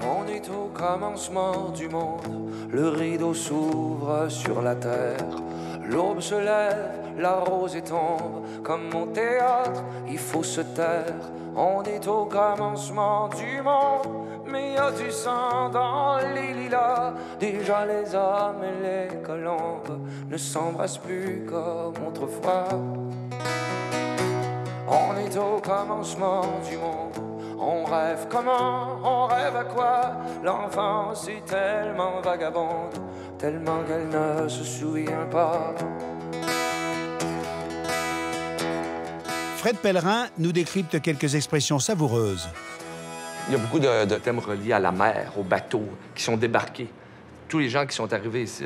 On est au commencement du monde, le rideau s'ouvre sur la terre. L'aube se lève, la rosée tombe, comme mon théâtre, il faut se taire. On est au commencement du monde, mais y a du sang dans les lilas. Déjà les hommes et les colombes ne s'embrassent plus comme autrefois. On est au commencement du monde, on rêve comment, on rêve à quoi? L'enfance est tellement vagabonde, tellement qu'elle ne se souvient pas. Fred Pellerin nous décrypte quelques expressions savoureuses. Il y a beaucoup de thèmes reliés à la mer, aux bateaux qui sont débarqués. Tous les gens qui sont arrivés ici,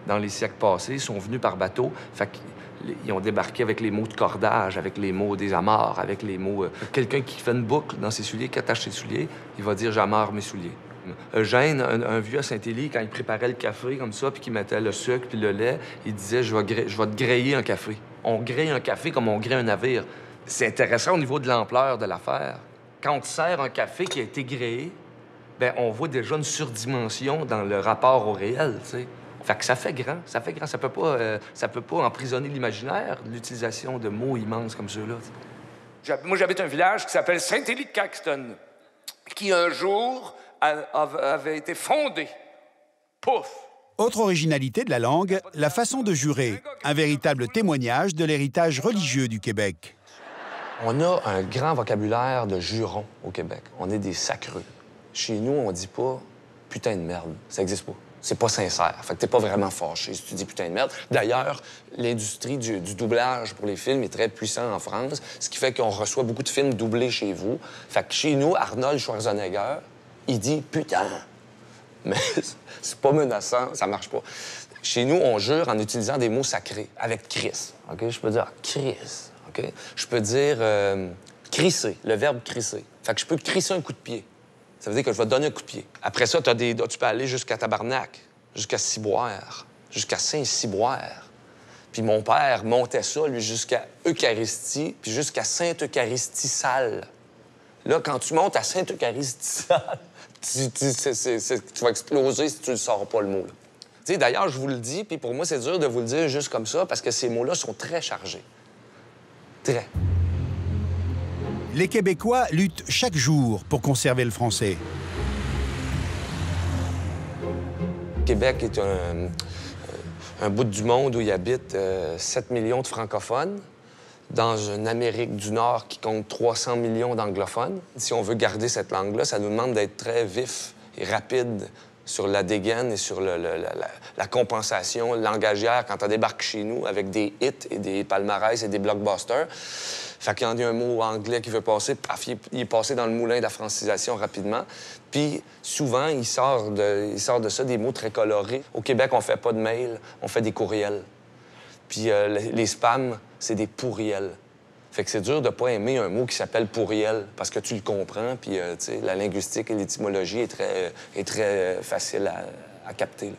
dans les siècles passés, sont venus par bateau. Fait qu'ils ont débarqué avec les mots de cordage, avec les mots des amarres, avec les mots... Quelqu'un qui fait une boucle dans ses souliers, qui attache ses souliers, il va dire « j'amarre mes souliers ». Eugène, un vieux à Saint-Élie, quand il préparait le café comme ça, puis qu'il mettait le sucre puis le lait, il disait « je vais te griller un café ». On grille un café comme on grille un navire. C'est intéressant au niveau de l'ampleur de l'affaire. Quand on te sert un café qui a été gréé, bien, on voit déjà une surdimension dans le rapport au réel, tu sais. Fait que ça fait grand, ça fait grand. Ça peut pas emprisonner l'imaginaire, l'utilisation de mots immenses comme ceux-là. Moi, j'habite un village qui s'appelle Saint-Élie-de-Caxton, qui un jour avait été fondé. Pouf! Autre originalité de la langue, la façon de jurer, un véritable témoignage de l'héritage religieux du Québec. On a un grand vocabulaire de jurons au Québec. On est des sacreux. Chez nous, on dit pas « putain de merde ». Ça n'existe pas. C'est pas sincère. Fait que t'es pas vraiment fâché si tu dis « putain de merde ». D'ailleurs, l'industrie du doublage pour les films est très puissante en France, ce qui fait qu'on reçoit beaucoup de films doublés chez vous. Fait que chez nous, Arnold Schwarzenegger, il dit « putain ». Mais c'est pas menaçant, ça marche pas. Chez nous, on jure en utilisant des mots sacrés, avec Chris. OK? Je peux dire Chris. OK? Je peux dire crisser, le verbe crisser. Fait que je peux crisser un coup de pied. Ça veut dire que je vais te donner un coup de pied. Après ça, tu peux aller jusqu'à Tabarnak, jusqu'à Ciboire, jusqu'à Saint-Ciboire. Puis mon père montait ça, lui, jusqu'à Eucharistie, puis jusqu'à Sainte-Eucharistie-Salle. Là, quand tu montes à Sainte-Eucharistie-Salle, tu vas exploser si tu ne sors pas le mot. D'ailleurs, je vous le dis, puis pour moi, c'est dur de vous le dire juste comme ça, parce que ces mots-là sont très chargés. Très. Les Québécois luttent chaque jour pour conserver le français. Québec est un bout du monde où il habite 7 millions de francophones, dans une Amérique du Nord qui compte 300 millions d'anglophones. Si on veut garder cette langue-là, ça nous demande d'être très vif et rapide sur la dégaine et sur la compensation langagière quand on débarque chez nous avec des hits et des palmarès et des blockbusters. Fait qu'il y a un mot anglais qui veut passer, paf, il est passé dans le moulin de la francisation rapidement. Puis souvent, il sort de ça des mots très colorés. Au Québec, on fait pas de mail, on fait des courriels. Puis les spams, c'est des pourriels. Fait que c'est dur de pas aimer un mot qui s'appelle pourriel parce que tu le comprends, puis tu sais, la linguistique et l'étymologie est très facile à capter. Là.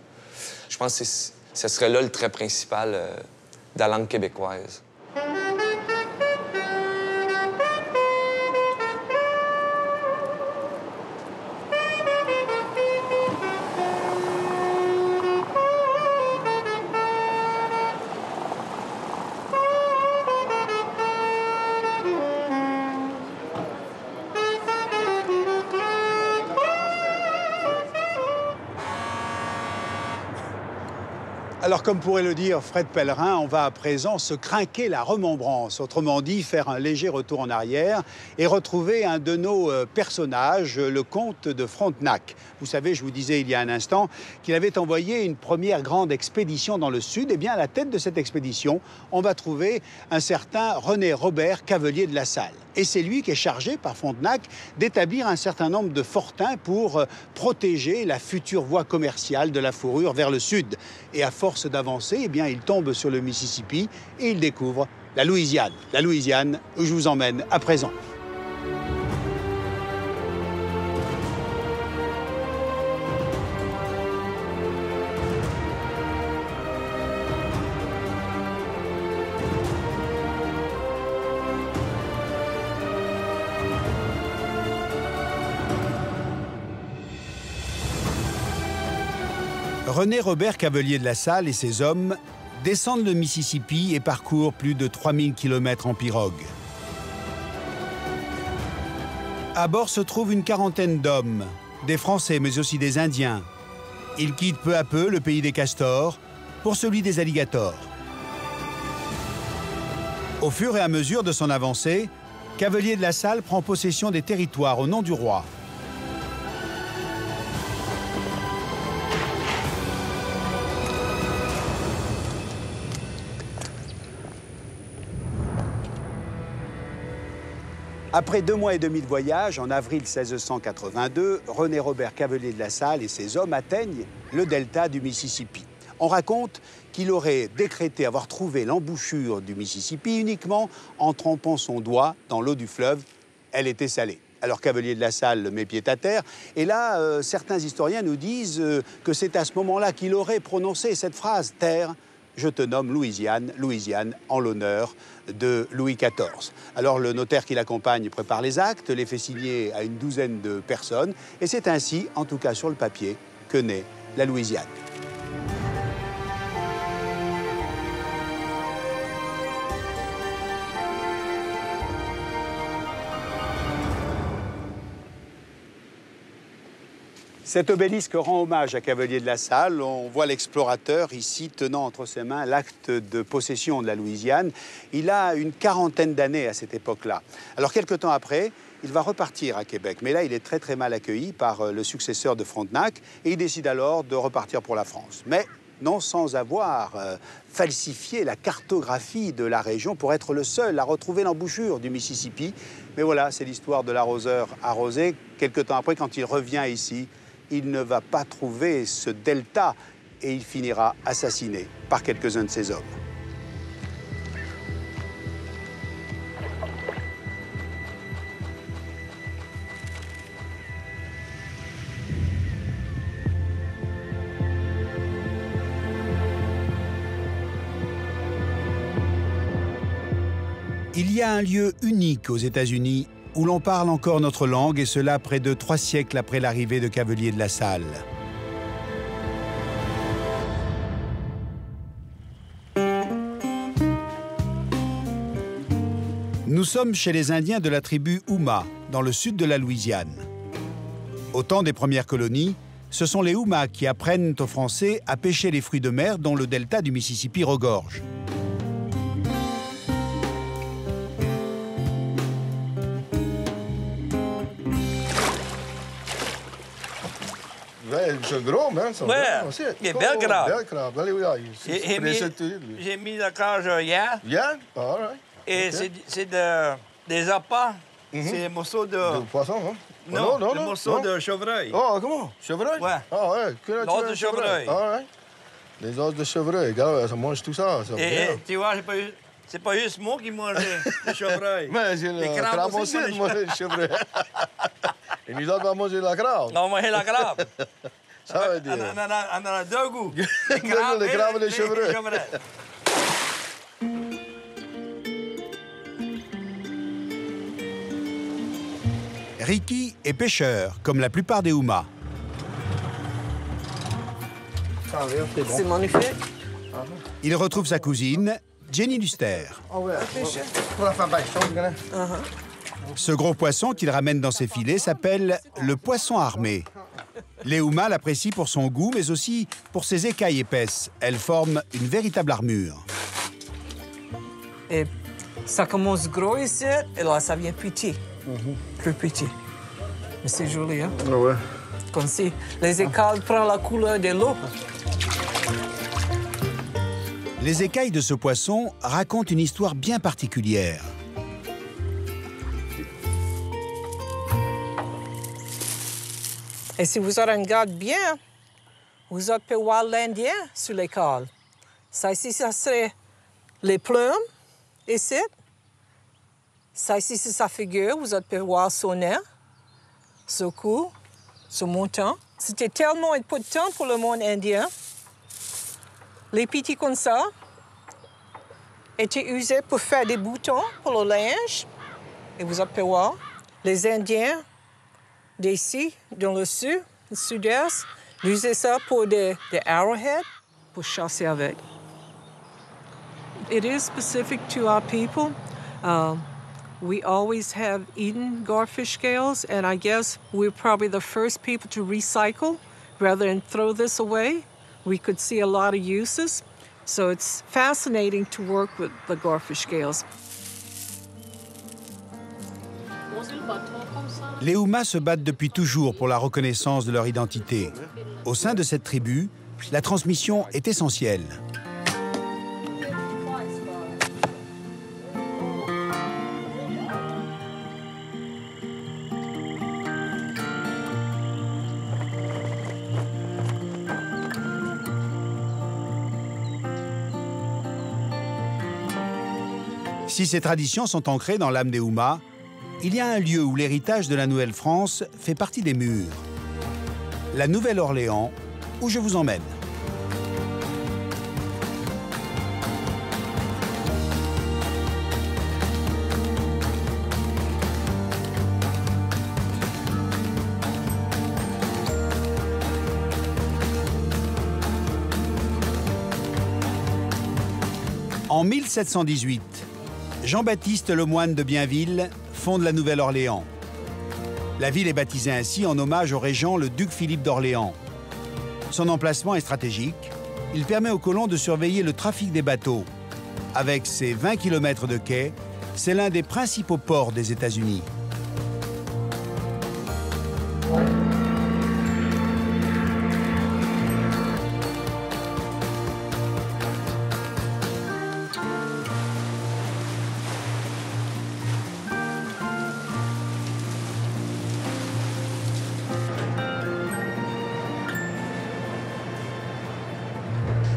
Je pense que ce serait là le trait principal de la langue québécoise. Alors, comme pourrait le dire Fred Pellerin, on va à présent se crinquer la remembrance. Autrement dit, faire un léger retour en arrière et retrouver un de nos personnages, le comte de Frontenac. Vous savez, je vous disais il y a un instant qu'il avait envoyé une première grande expédition dans le Sud. Eh bien, à la tête de cette expédition, on va trouver un certain René Robert Cavelier de la Salle. Et c'est lui qui est chargé par Frontenac d'établir un certain nombre de fortins pour protéger la future voie commerciale de la fourrure vers le Sud. Et à force d'avancer, eh bien, il tombe sur le Mississippi et il découvre la Louisiane. La Louisiane, où je vous emmène à présent. René Robert Cavelier de la Salle et ses hommes descendent le Mississippi et parcourent plus de 3000 km en pirogue. À bord se trouve une quarantaine d'hommes, des Français mais aussi des Indiens. Ils quittent peu à peu le pays des castors pour celui des alligators. Au fur et à mesure de son avancée, Cavelier de la Salle prend possession des territoires au nom du roi. Après 2 mois et demi de voyage, en avril 1682, René Robert Cavelier de la Salle et ses hommes atteignent le delta du Mississippi. On raconte qu'il aurait décrété avoir trouvé l'embouchure du Mississippi uniquement en trempant son doigt dans l'eau du fleuve. Elle était salée. Alors Cavelier de la Salle met pied à terre. Et là, certains historiens nous disent que c'est à ce moment-là qu'il aurait prononcé cette phrase « Terre, je te nomme Louisiane, Louisiane en l'honneur de Louis XIV. Alors le notaire qui l'accompagne prépare les actes, les fait signer à une douzaine de personnes, et c'est ainsi, en tout cas sur le papier, que naît la Louisiane. Cet obélisque rend hommage à Cavelier de la Salle. On voit l'explorateur ici tenant entre ses mains l'acte de possession de la Louisiane. Il a une quarantaine d'années à cette époque-là. Alors, quelque temps après, il va repartir à Québec. Mais là, il est très, très mal accueilli par le successeur de Frontenac et il décide alors de repartir pour la France. Mais non sans avoir falsifié la cartographie de la région pour être le seul à retrouver l'embouchure du Mississippi. Mais voilà, c'est l'histoire de l'arroseur arrosé. Quelque temps après, quand il revient ici, il ne va pas trouver ce delta et il finira assassiné par quelques-uns de ses hommes. Il y a un lieu unique aux États-Unis où l'on parle encore notre langue, et cela près de 3 siècles après l'arrivée de Cavelier de la Salle. Nous sommes chez les Indiens de la tribu Houma, dans le sud de la Louisiane. Au temps des premières colonies, ce sont les Houma qui apprennent aux Français à pêcher les fruits de mer dont le delta du Mississippi regorge. C'est gros, man. Oui, il est bel crabe. Bel crabe. J'ai mis la cage hier. Hier? All right. Et okay. C'est des appâts. C'est des morceaux de... De poisson, hein? Non, des morceaux de chevreuil. Oh, comment? Chevreuil? Ouais. Ah, ouais. L'os de chevreuil. All right. Les os de chevreuil. Regarde, ça mange tout ça. Et tu vois, c'est pas juste moi qui mange le chevreuil. Mais c'est le crabe aussi qui mange le chevreuil. Et nous autres, on va manger la crabe. On va manger la crabe. Ça veut dire... On a deux goûts. Les crabes et les chevreuils. Ricky est pêcheur, comme la plupart des Houma. C'est magnifique. Il retrouve sa cousine, Jenny Luster. Ce gros poisson qu'il ramène dans ses filets s'appelle le poisson armé. Les Houma l'apprécient pour son goût, mais aussi pour ses écailles épaisses. Elles forment une véritable armure. Et ça commence gros ici, et là, ça vient petit. Plus petit. Mais c'est joli, hein? Ouais. Comme si les écailles prennent la couleur de l'eau. Les écailles de ce poisson racontent une histoire bien particulière. Et si vous regardez bien, vous pouvez voir l'Indien sur l'école. Ça ici, ça serait les plumes, ici. Ça ici, c'est sa figure. Vous pouvez voir son nez, son cou, son menton. C'était tellement important pour le monde indien. Les petits comme ça étaient usés pour faire des boutons pour le linge. Et vous pouvez voir, les Indiens d'ici, dans le sud, le sud-est, usaient ça pour des arrowheads, pour chasser avec. It is specific to our people. We always have eaten garfish scales, and I guess we're probably the first people to recycle rather than throw this away. We could see a lot of uses, so it's fascinating to work with the garfish scales. Les Houma se battent depuis toujours pour la reconnaissance de leur identité. Au sein de cette tribu, la transmission est essentielle. Si ces traditions sont ancrées dans l'âme des Houma, il y a un lieu où l'héritage de la Nouvelle-France fait partie des murs. La Nouvelle-Orléans, où je vous emmène. En 1718, Jean-Baptiste Lemoine de Bienville fonde la Nouvelle-Orléans. La ville est baptisée ainsi en hommage au régent le duc Philippe d'Orléans. Son emplacement est stratégique. Il permet aux colons de surveiller le trafic des bateaux. Avec ses 20 km de quais, c'est l'un des principaux ports des États-Unis.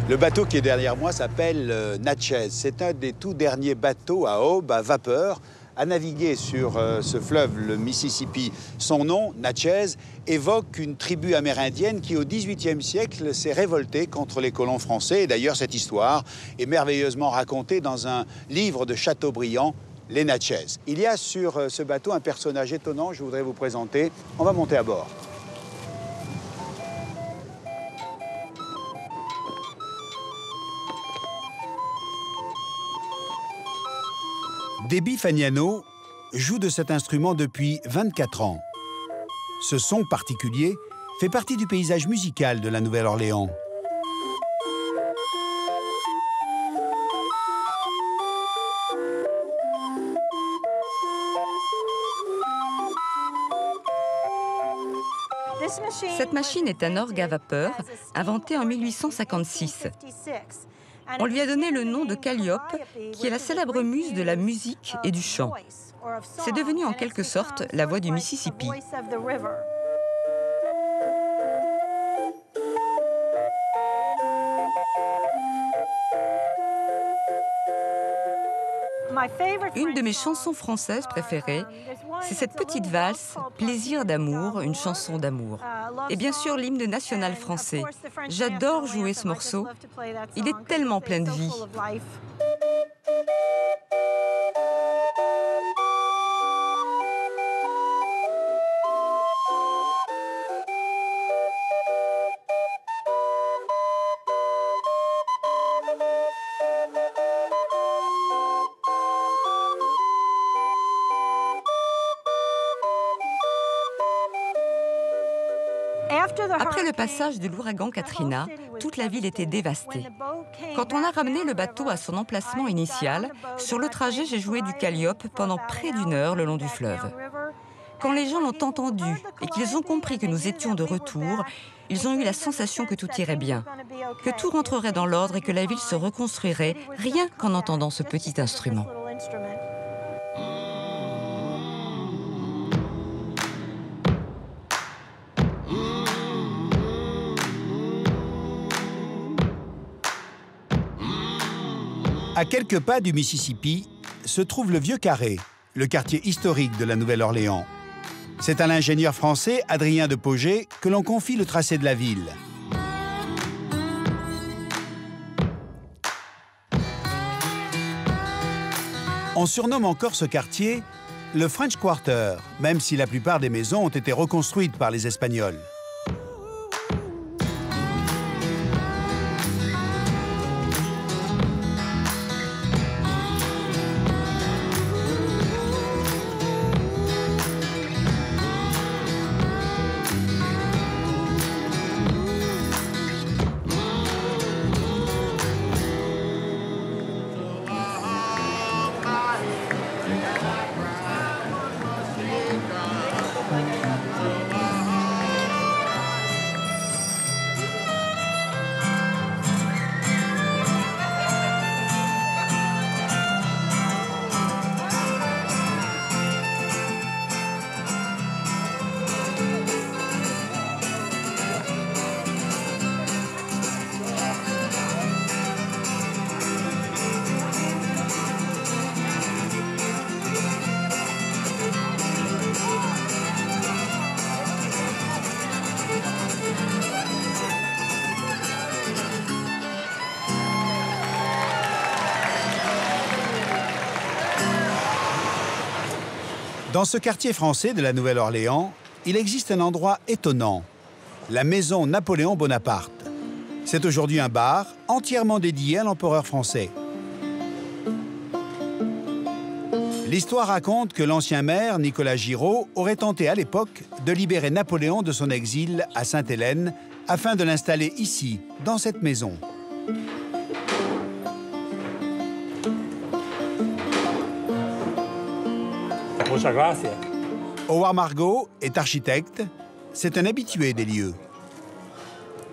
Le bateau qui est derrière moi s'appelle Natchez. C'est un des tout derniers bateaux à aube, à vapeur, à naviguer sur ce fleuve, le Mississippi. Son nom, Natchez, évoque une tribu amérindienne qui, au XVIIIe siècle, s'est révoltée contre les colons français. Et d'ailleurs, cette histoire est merveilleusement racontée dans un livre de Chateaubriand, Les Natchez. Il y a sur ce bateau un personnage étonnant, je voudrais vous présenter. On va monter à bord. Debbie Fagnano joue de cet instrument depuis 24 ans. Ce son particulier fait partie du paysage musical de la Nouvelle-Orléans. Cette machine est un orgue à vapeur inventé en 1856. On lui a donné le nom de Calliope, qui est la célèbre muse de la musique et du chant. C'est devenu en quelque sorte la voix du Mississippi. Une de mes chansons françaises préférées, c'est cette petite valse « Plaisir d'amour », une chanson d'amour. Et bien sûr, l'hymne national français. J'adore jouer ce morceau. Il est tellement plein de vie. Après le passage de l'ouragan Katrina, toute la ville était dévastée. Quand on a ramené le bateau à son emplacement initial, sur le trajet, j'ai joué du Calliope pendant près d'1 heure le long du fleuve. Quand les gens l'ont entendu et qu'ils ont compris que nous étions de retour, ils ont eu la sensation que tout irait bien, que tout rentrerait dans l'ordre et que la ville se reconstruirait rien qu'en entendant ce petit instrument. À quelques pas du Mississippi se trouve le Vieux Carré, le quartier historique de la Nouvelle-Orléans. C'est à l'ingénieur français Adrien de Pogé que l'on confie le tracé de la ville. On surnomme encore ce quartier le French Quarter, même si la plupart des maisons ont été reconstruites par les Espagnols. Dans ce quartier français de la Nouvelle-Orléans, il existe un endroit étonnant, la maison Napoléon Bonaparte. C'est aujourd'hui un bar entièrement dédié à l'empereur français. L'histoire raconte que l'ancien maire, Nicolas Giraud, aurait tenté à l'époque de libérer Napoléon de son exil à Sainte-Hélène afin de l'installer ici, dans cette maison. Muchas gracias. Howard Margot est architecte. C'est un habitué des lieux.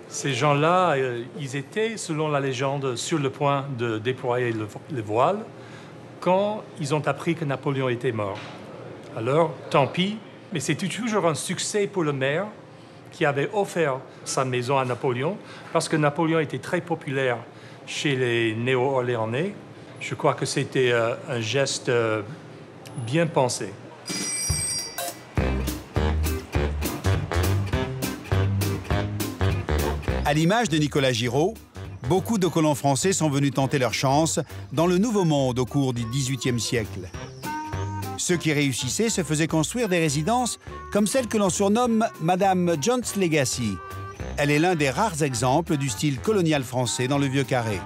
Ces gens-là, ils étaient, selon la légende, sur le point de déployer le voile quand ils ont appris que Napoléon était mort. Alors, tant pis, mais c'était toujours un succès pour le maire qui avait offert sa maison à Napoléon parce que Napoléon était très populaire chez les néo-orléanais. Je crois que c'était un geste bien pensé. À l'image de Nicolas Giraud, beaucoup de colons français sont venus tenter leur chance dans le Nouveau Monde au cours du XVIIIe siècle. Ceux qui réussissaient se faisaient construire des résidences comme celle que l'on surnomme Madame John's Legacy. Elle est l'un des rares exemples du style colonial français dans le Vieux-Carré.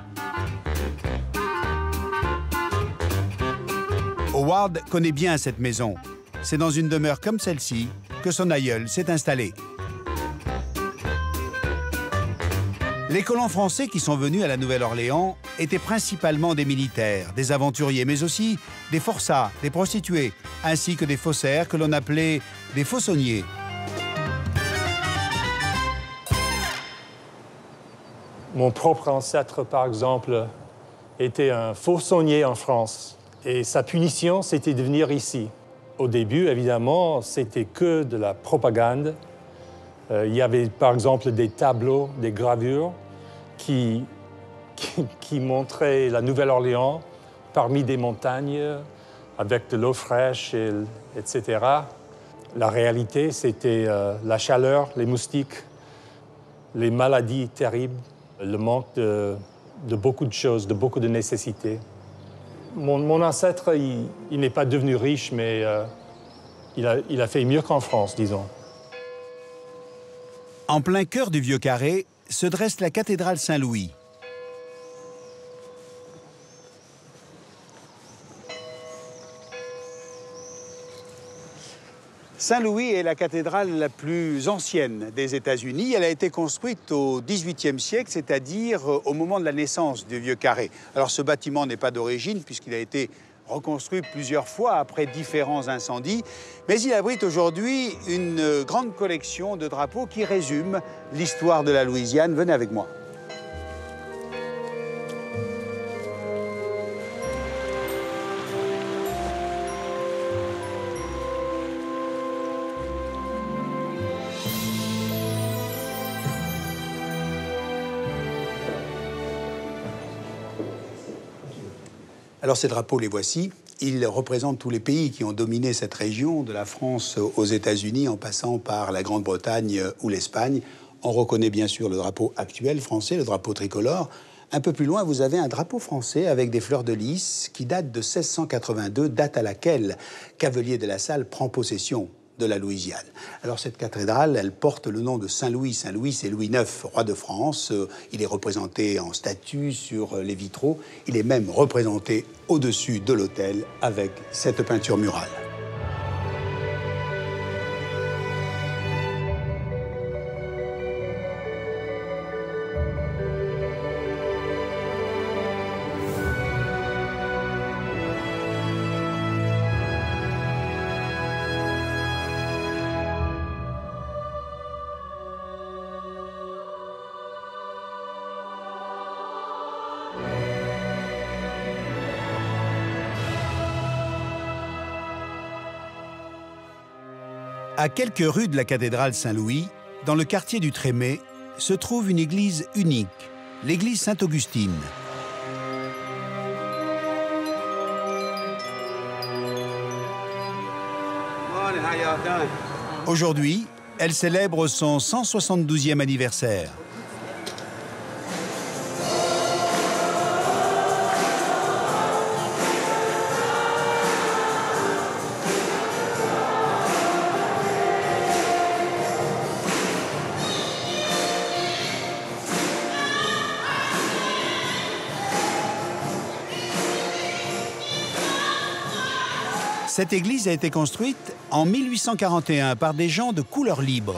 Howard connaît bien cette maison. C'est dans une demeure comme celle-ci que son aïeul s'est installé. Les colons français qui sont venus à la Nouvelle-Orléans étaient principalement des militaires, des aventuriers, mais aussi des forçats, des prostituées, ainsi que des faussaires que l'on appelait des faussonniers. Mon propre ancêtre, par exemple, était un faussonnier en France. Et sa punition, c'était de venir ici. Au début, évidemment, c'était que de la propagande. Il y avait, par exemple, des tableaux, des gravures qui montraient la Nouvelle-Orléans parmi des montagnes, avec de l'eau fraîche, etc. La réalité, c'était la chaleur, les moustiques, les maladies terribles, le manque de beaucoup de choses, de beaucoup de nécessités. Mon ancêtre, il n'est pas devenu riche, mais il a fait mieux qu'en France, disons. En plein cœur du Vieux-Carré se dresse la cathédrale Saint-Louis. Saint-Louis est la cathédrale la plus ancienne des États-Unis. Elle a été construite au XVIIIe siècle, c'est-à-dire au moment de la naissance du Vieux-Carré. Alors ce bâtiment n'est pas d'origine puisqu'il a été reconstruit plusieurs fois après différents incendies, mais il abrite aujourd'hui une grande collection de drapeaux qui résume l'histoire de la Louisiane. Venez avec moi. Alors ces drapeaux, les voici. Ils représentent tous les pays qui ont dominé cette région, de la France aux États-Unis, en passant par la Grande-Bretagne ou l'Espagne. On reconnaît bien sûr le drapeau actuel français, le drapeau tricolore. Un peu plus loin, vous avez un drapeau français avec des fleurs de lys qui date de 1682, date à laquelle Cavelier de la Salle prend possession de la Louisiane. Alors cette cathédrale, elle porte le nom de Saint-Louis. Saint-Louis, c'est Louis IX, roi de France. Il est représenté en statue sur les vitraux. Il est même représenté au-dessus de l'autel avec cette peinture murale. À quelques rues de la cathédrale Saint-Louis, dans le quartier du Trémé, se trouve une église unique, l'église Sainte-Augustine. Aujourd'hui, elle célèbre son 172e anniversaire. Cette église a été construite en 1841 par des gens de couleur libre.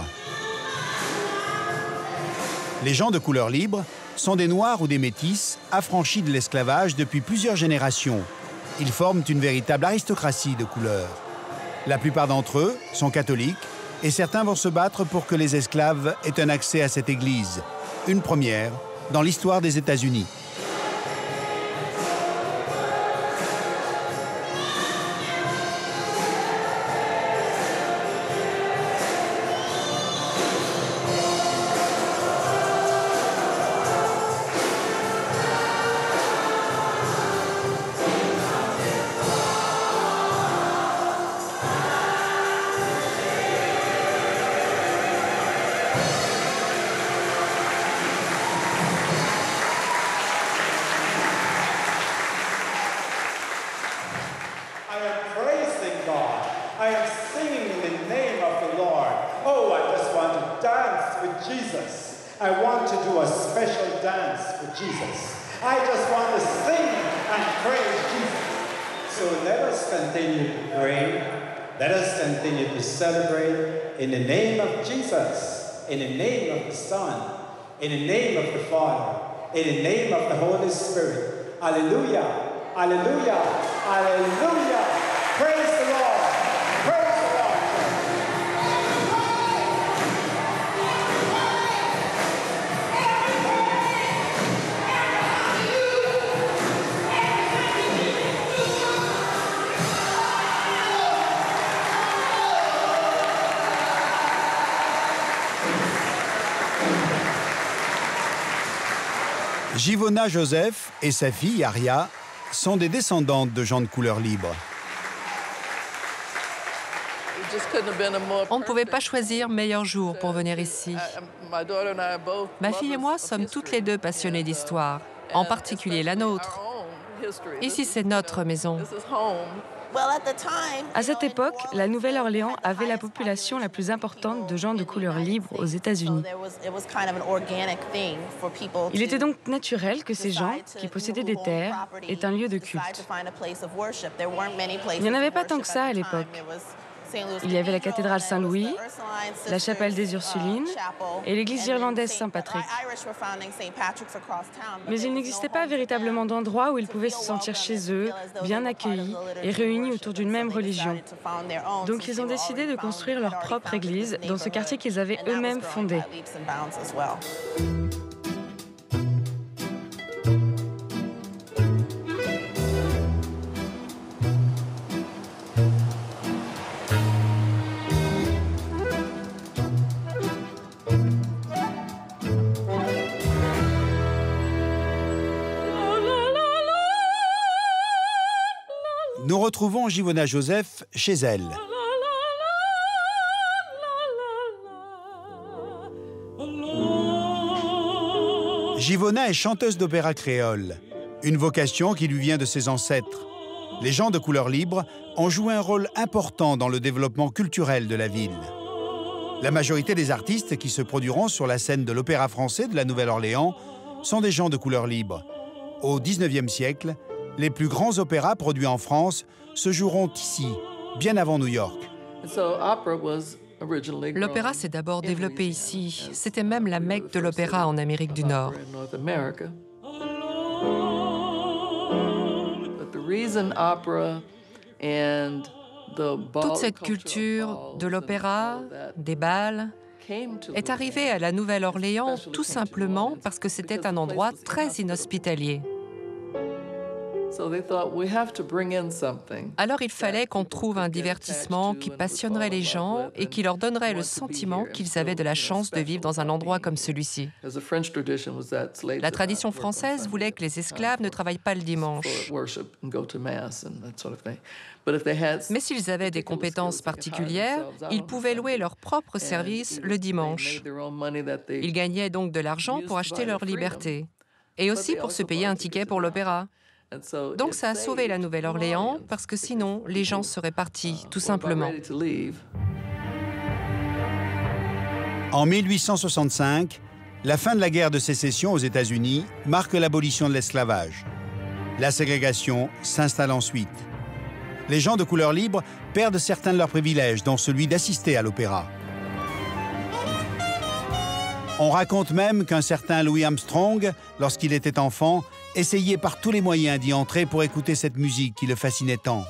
Les gens de couleur libre sont des Noirs ou des Métis affranchis de l'esclavage depuis plusieurs générations. Ils forment une véritable aristocratie de couleur. La plupart d'entre eux sont catholiques et certains vont se battre pour que les esclaves aient un accès à cette église. Une première dans l'histoire des États-Unis. Jesus. I want to do a special dance for Jesus. I just want to sing and praise Jesus. So let us continue to pray. Let us continue to celebrate in the name of Jesus, in the name of the Son, in the name of the Father, in the name of the Holy Spirit. Hallelujah. Hallelujah. Hallelujah. Praise the Lord. Praise the Lord. Givonna Joseph et sa fille Aria sont des descendantes de gens de couleur libre. On ne pouvait pas choisir meilleur jour pour venir ici. Ma fille et moi sommes toutes les deux passionnées d'histoire, en particulier la nôtre. Ici, c'est notre maison. À cette époque, la Nouvelle-Orléans avait la population la plus importante de gens de couleur libre aux États-Unis. Il était donc naturel que ces gens, qui possédaient des terres, aient un lieu de culte. Il n'y en avait pas tant que ça à l'époque. Il y avait la cathédrale Saint-Louis, la chapelle des Ursulines et l'église irlandaise Saint-Patrick. Mais il n'existait pas véritablement d'endroit où ils pouvaient se sentir chez eux, bien accueillis et réunis autour d'une même religion. Donc ils ont décidé de construire leur propre église dans ce quartier qu'ils avaient eux-mêmes fondé. Nous retrouvons Givonna Joseph chez elle. Givonna est chanteuse d'opéra créole, une vocation qui lui vient de ses ancêtres. Les gens de couleur libre ont joué un rôle important dans le développement culturel de la ville. La majorité des artistes qui se produiront sur la scène de l'Opéra français de la Nouvelle-Orléans sont des gens de couleur libre. Au XIXe siècle, les plus grands opéras produits en France se joueront ici, bien avant New York. L'opéra s'est d'abord développé ici. C'était même la Mecque de l'opéra en Amérique du Nord. Toute cette culture de l'opéra, des bals, est arrivée à la Nouvelle-Orléans tout simplement parce que c'était un endroit très inhospitalier. Alors il fallait qu'on trouve un divertissement qui passionnerait les gens et qui leur donnerait le sentiment qu'ils avaient de la chance de vivre dans un endroit comme celui-ci. La tradition française voulait que les esclaves ne travaillent pas le dimanche. Mais s'ils avaient des compétences particulières, ils pouvaient louer leur propre service le dimanche. Ils gagnaient donc de l'argent pour acheter leur liberté et aussi pour se payer un ticket pour l'opéra. Donc ça a sauvé la Nouvelle-Orléans parce que sinon, les gens seraient partis, tout simplement. En 1865, la fin de la guerre de sécession aux États-Unis marque l'abolition de l'esclavage. La ségrégation s'installe ensuite. les gens de couleur libre perdent certains de leurs privilèges, dont celui d'assister à l'opéra. On raconte même qu'un certain Louis Armstrong, lorsqu'il était enfant, essayait par tous les moyens d'y entrer pour écouter cette musique qui le fascinait tant.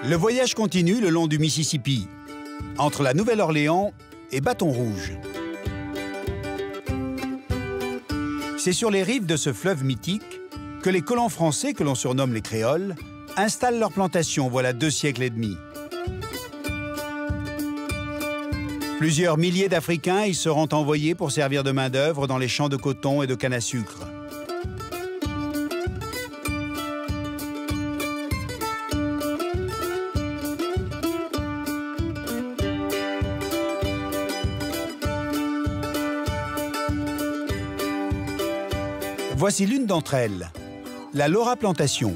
Le voyage continue le long du Mississippi, entre la Nouvelle-Orléans et Bâton Rouge. C'est sur les rives de ce fleuve mythique que les colons français, que l'on surnomme les créoles, installent leurs plantations voilà 2 siècles et demi. Plusieurs milliers d'Africains y seront envoyés pour servir de main-d'œuvre dans les champs de coton et de canne à sucre. Voici l'une d'entre elles, la Laura Plantation.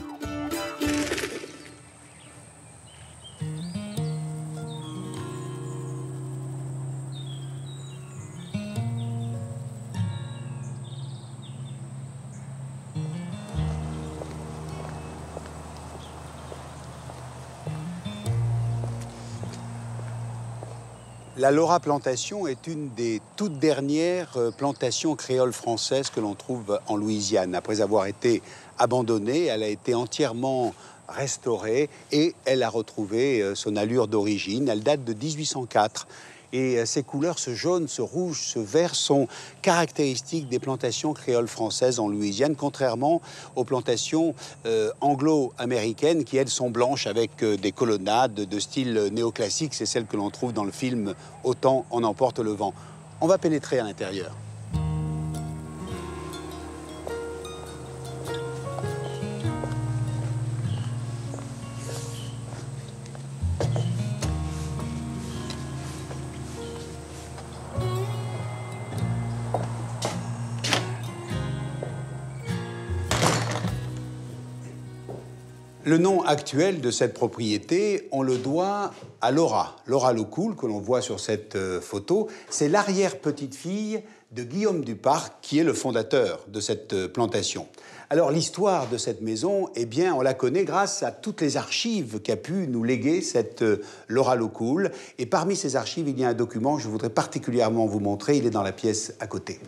La Laura Plantation est une des toutes dernières plantations créoles françaises que l'on trouve en Louisiane. Après avoir été abandonnée, elle a été entièrement restaurée et elle a retrouvé son allure d'origine. Elle date de 1804. Et ses couleurs, ce jaune, ce rouge, ce vert, sont caractéristiques des plantations créoles françaises en Louisiane, contrairement aux plantations anglo-américaines qui, elles, sont blanches avec des colonnades de style néoclassique. C'est celle que l'on trouve dans le film « Autant en emporte le vent ». On va pénétrer à l'intérieur. Le nom actuel de cette propriété, on le doit à Laura. Laura Loucoul, que l'on voit sur cette photo, c'est l'arrière-petite-fille de Guillaume Duparc, qui est le fondateur de cette plantation. Alors l'histoire de cette maison, eh bien, on la connaît grâce à toutes les archives qu'a pu nous léguer cette Laura Loucoul. Et parmi ces archives, il y a un document que je voudrais particulièrement vous montrer. Il est dans la pièce à côté.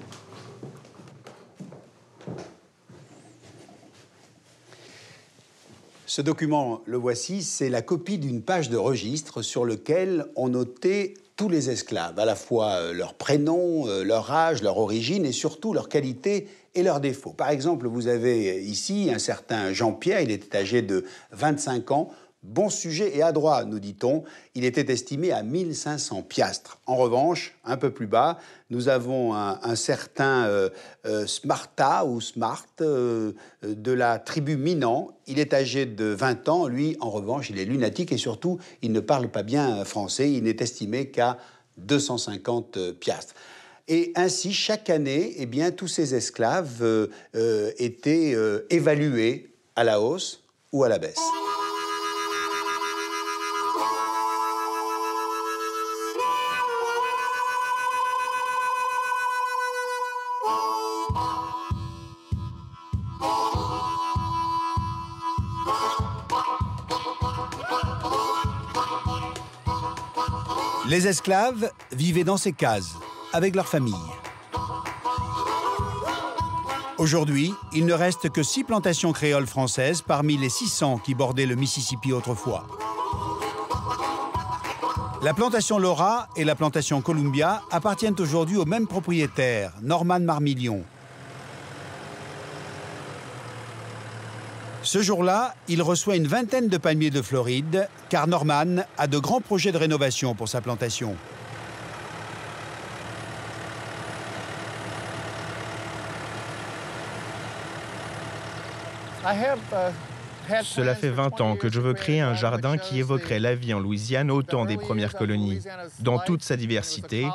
Ce document, le voici, c'est la copie d'une page de registre sur lequel on notait tous les esclaves, à la fois leur prénom, leur âge, leur origine et surtout leurs qualités et leurs défauts. Par exemple, vous avez ici un certain Jean-Pierre, il était âgé de 25 ans, Bon sujet et adroit, nous dit-on. Il était estimé à 1500 piastres. En revanche, un peu plus bas, nous avons un certain Smarta ou Smart de la tribu Minan. Il est âgé de 20 ans. Lui, en revanche, il est lunatique et surtout, il ne parle pas bien français. Il n'est estimé qu'à 250 piastres. Et ainsi, chaque année, eh bien, tous ces esclaves étaient évalués à la hausse ou à la baisse. Les esclaves vivaient dans ces cases, avec leur famille. Aujourd'hui, il ne reste que 6 plantations créoles françaises parmi les 600 qui bordaient le Mississippi autrefois. La plantation Laura et la plantation Columbia appartiennent aujourd'hui au même propriétaire, Norman Marmillion. Ce jour-là, il reçoit une vingtaine de palmiers de Floride, car Norman a de grands projets de rénovation pour sa plantation. Cela fait 20 ans que je veux créer un jardin qui évoquerait la vie en Louisiane au temps des premières colonies, dans toute sa diversité,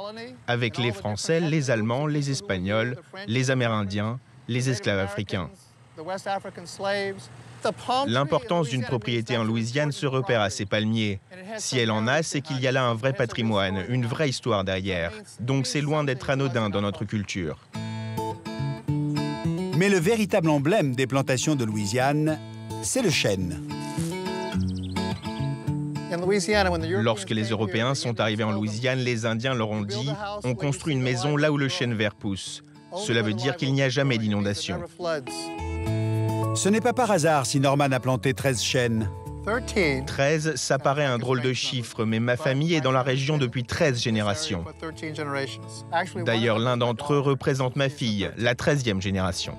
avec les Français, les Allemands, les Espagnols, les Amérindiens, les esclaves africains. L'importance d'une propriété en Louisiane se repère à ses palmiers. Si elle en a, c'est qu'il y a là un vrai patrimoine, une vraie histoire derrière. Donc c'est loin d'être anodin dans notre culture. Mais le véritable emblème des plantations de Louisiane, c'est le chêne. Lorsque les Européens sont arrivés en Louisiane, les Indiens leur ont dit « On construit une maison là où le chêne vert pousse ». Cela veut dire qu'il n'y a jamais d'inondation. Ce n'est pas par hasard si Norman a planté 13 chênes. 13, ça paraît un drôle de chiffre, mais ma famille est dans la région depuis 13 générations. D'ailleurs, l'un d'entre eux représente ma fille, la 13e génération.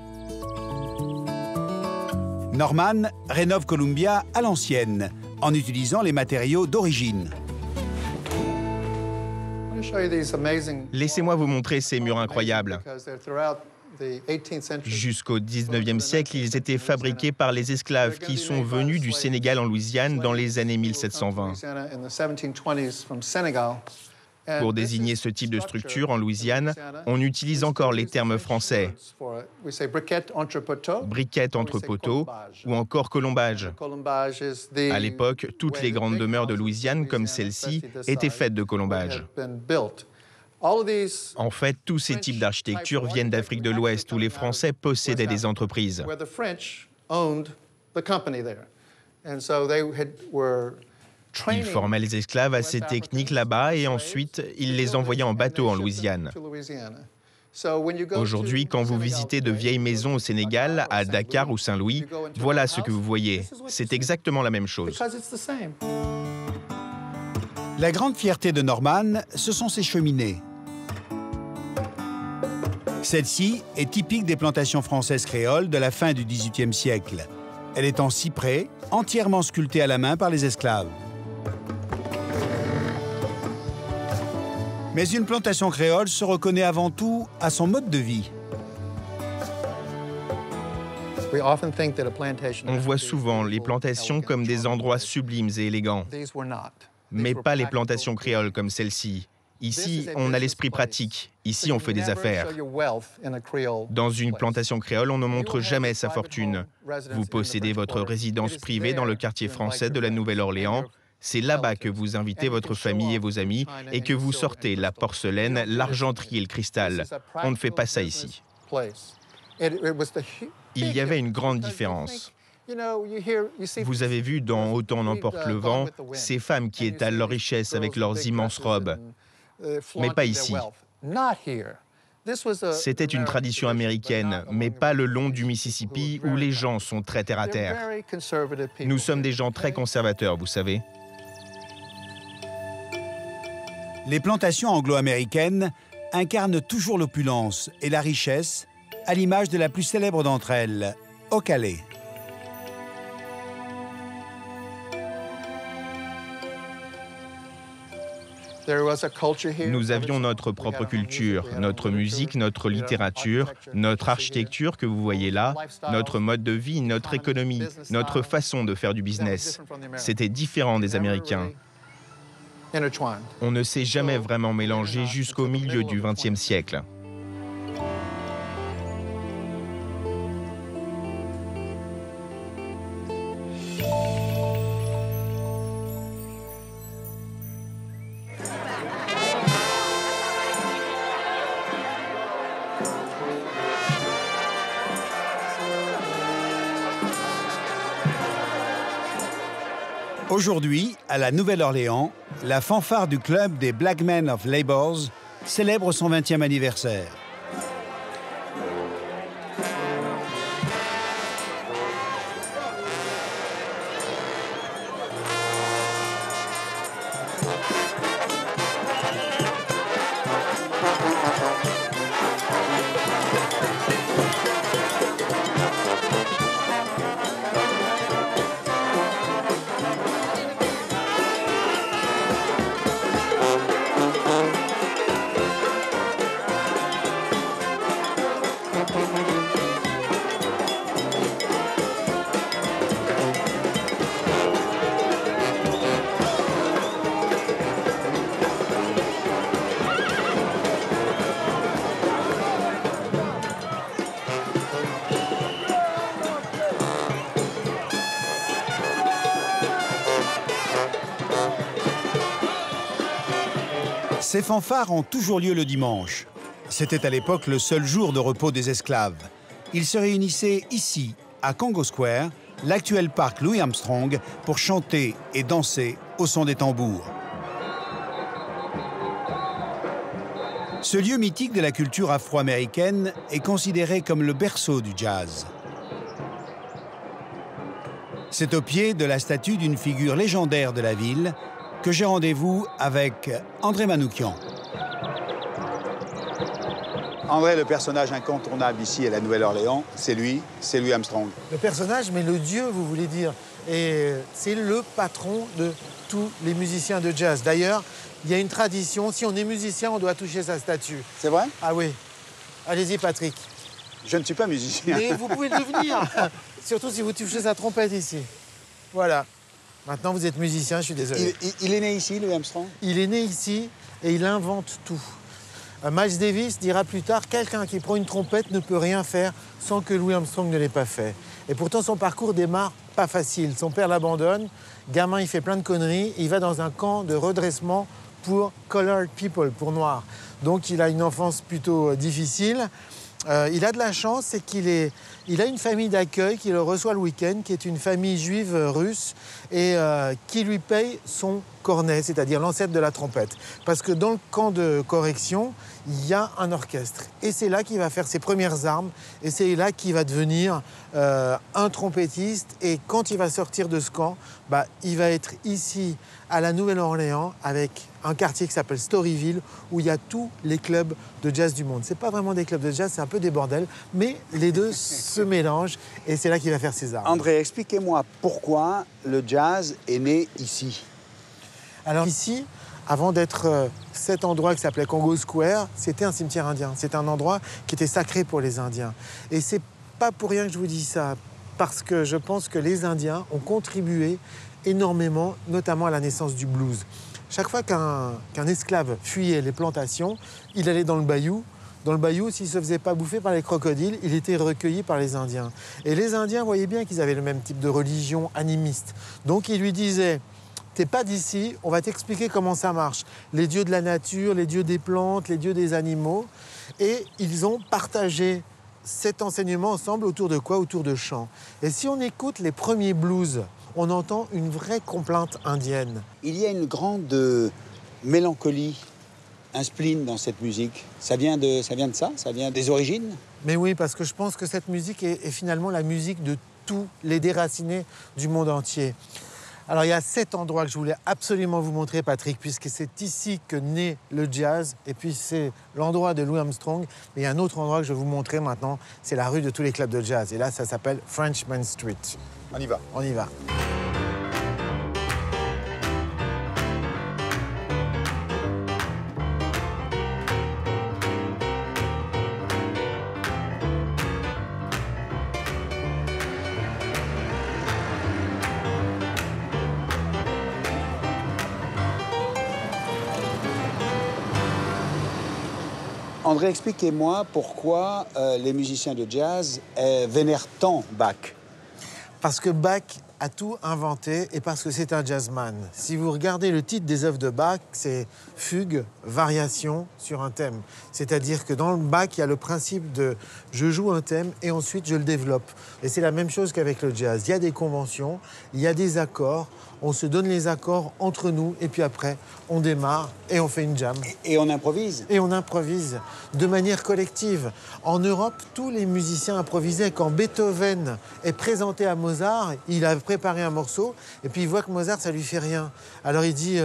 Norman rénove Columbia à l'ancienne, en utilisant les matériaux d'origine. Laissez-moi vous montrer ces murs incroyables. Jusqu'au 19e siècle, ils étaient fabriqués par les esclaves qui sont venus du Sénégal en Louisiane dans les années 1720. Pour désigner ce type de structure en Louisiane, on utilise encore les termes français. Briquette entre poteaux ou encore colombage. À l'époque, toutes les grandes demeures de Louisiane, comme celle-ci, étaient faites de colombage. En fait, tous ces types d'architecture viennent d'Afrique de l'Ouest, où les Français possédaient des entreprises. Ils formaient les esclaves à ces techniques là-bas et ensuite, ils les envoyaient en bateau en Louisiane. Aujourd'hui, quand vous visitez de vieilles maisons au Sénégal, à Dakar ou Saint-Louis, voilà ce que vous voyez. C'est exactement la même chose. La grande fierté de Norman, ce sont ses cheminées. Celle-ci est typique des plantations françaises créoles de la fin du XVIIIe siècle. Elle est en cyprès, entièrement sculptée à la main par les esclaves. Mais une plantation créole se reconnaît avant tout à son mode de vie. On voit souvent les plantations comme des endroits sublimes et élégants, mais pas les plantations créoles comme celle-ci. Ici, on a l'esprit pratique. Ici, on fait des affaires. Dans une plantation créole, on ne montre jamais sa fortune. Vous possédez votre résidence privée dans le quartier français de la Nouvelle-Orléans. C'est là-bas que vous invitez votre famille et vos amis et que vous sortez la porcelaine, l'argenterie et le cristal. On ne fait pas ça ici. Il y avait une grande différence. Vous avez vu dans Autant n'emporte le vent ces femmes qui étalent leur richesse avec leurs immenses robes. Mais pas ici. C'était une tradition américaine, mais pas le long du Mississippi où les gens sont très terre-à-terre. Nous sommes des gens très conservateurs, vous savez. Les plantations anglo-américaines incarnent toujours l'opulence et la richesse, à l'image de la plus célèbre d'entre elles, Ocalée. Nous avions notre propre culture, notre musique, notre littérature, notre architecture que vous voyez là, notre mode de vie, notre économie, notre façon de faire du business. C'était différent des Américains. On ne s'est jamais vraiment mélangé jusqu'au milieu du XXe siècle. Aujourd'hui, à la Nouvelle-Orléans, la fanfare du club des Black Men of Labour célèbre son 20e anniversaire. Ces fanfares ont toujours lieu le dimanche. C'était à l'époque le seul jour de repos des esclaves. Ils se réunissaient ici, à Congo Square, l'actuel parc Louis Armstrong, pour chanter et danser au son des tambours. Ce lieu mythique de la culture afro-américaine est considéré comme le berceau du jazz. C'est au pied de la statue d'une figure légendaire de la ville que j'ai rendez-vous avec André Manoukian. André, le personnage incontournable ici à la Nouvelle-Orléans, c'est Louis Armstrong. Le personnage, mais le dieu, vous voulez dire. Et c'est le patron de tous les musiciens de jazz. D'ailleurs, il y a une tradition, si on est musicien, on doit toucher sa statue. C'est vrai? Ah oui. Allez-y, Patrick. Je ne suis pas musicien. Mais vous pouvez le devenir. Surtout si vous touchez sa trompette ici. Voilà. Maintenant, vous êtes musicien, je suis désolé. Il est né ici, Louis Armstrong? Il est né ici et il invente tout. Miles Davis dira plus tard, quelqu'un qui prend une trompette ne peut rien faire sans que Louis Armstrong ne l'ait pas fait. Et pourtant, son parcours démarre pas facile. Son père l'abandonne, gamin, il fait plein de conneries, il va dans un camp de redressement pour colored people, pour noirs. Donc, il a une enfance plutôt difficile. Il a de la chance, c'est il a une famille d'accueil qui le reçoit le week-end, qui est une famille juive russe et qui lui paye son cornet, c'est-à-dire l'ancêtre de la trompette. Parce que dans le camp de correction, il y a un orchestre. Et c'est là qu'il va faire ses premières armes et c'est là qu'il va devenir un trompettiste. Et quand il va sortir de ce camp, il va être ici à la Nouvelle-Orléans avec un quartier qui s'appelle Storyville où il y a tous les clubs de jazz du monde. C'est pas vraiment des clubs de jazz, c'est un peu des bordels, mais les deux se mélangent et c'est là qu'il va faire ses armes. André, expliquez-moi pourquoi le jazz est né ici. Alors ici, avant d'être cet endroit qui s'appelait Congo Square, c'était un cimetière indien. C'est un endroit qui était sacré pour les Indiens. Et c'est pas pour rien que je vous dis ça, parce que je pense que les Indiens ont contribué énormément, notamment à la naissance du blues. Chaque fois qu'un esclave fuyait les plantations, il allait dans le bayou. Dans le bayou, s'il ne se faisait pas bouffer par les crocodiles, il était recueilli par les Indiens. Et les Indiens voyaient bien qu'ils avaient le même type de religion animiste. Donc ils lui disaient « T'es pas d'ici, on va t'expliquer comment ça marche. Les dieux de la nature, les dieux des plantes, les dieux des animaux. » Et ils ont partagé cet enseignement ensemble autour de quoi? Autour de chants. Et si on écoute les premiers blues, on entend une vraie complainte indienne. Il y a une grande mélancolie, un spleen dans cette musique. Ça vient de ça? Ça vient des origines? Mais oui, parce que je pense que cette musique est finalement la musique de tous les déracinés du monde entier. Alors, il y a 7 endroits que je voulais absolument vous montrer, Patrick, puisque c'est ici que naît le jazz, et puis c'est l'endroit de Louis Armstrong. Mais il y a un autre endroit que je vais vous montrer maintenant, c'est la rue de tous les clubs de jazz. Et là, ça s'appelle Frenchman Street. On y va. On y va. André, expliquez-moi pourquoi les musiciens de jazz vénèrent tant Bach. Parce que Bach a tout inventé et parce que c'est un jazzman. Si vous regardez le titre des œuvres de Bach, c'est fugue, variation sur un thème. C'est-à-dire que dans le Bach, il y a le principe de je joue un thème et ensuite je le développe. Et c'est la même chose qu'avec le jazz. Il y a des conventions, il y a des accords, on se donne les accords entre nous et puis après, on démarre et on fait une jam. Et on improvise. Et on improvise de manière collective. En Europe, tous les musiciens improvisaient. Quand Beethoven est présenté à Mozart, il a préparé un morceau et puis il voit que Mozart, ça lui fait rien. Alors il dit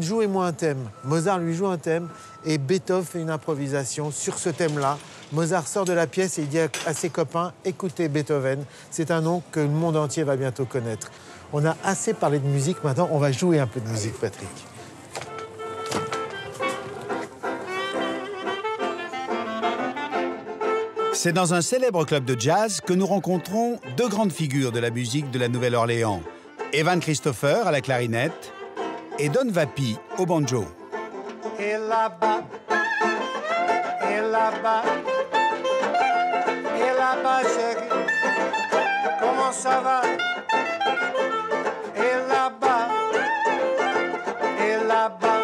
jouez-moi un thème. Mozart lui joue un thème et Beethoven fait une improvisation sur ce thème-là. Mozart sort de la pièce et il dit à ses copains écoutez Beethoven, c'est un nom que le monde entier va bientôt connaître. On a assez parlé de musique, maintenant on va jouer un peu de musique, Patrick. C'est dans un célèbre club de jazz que nous rencontrons deux grandes figures de la musique de la Nouvelle-Orléans. Evan Christopher à la clarinette et Don Vapi au banjo. Et là-bas, et là-bas, et là-bas, chérie, comment ça va? Et là-bas, et là-bas,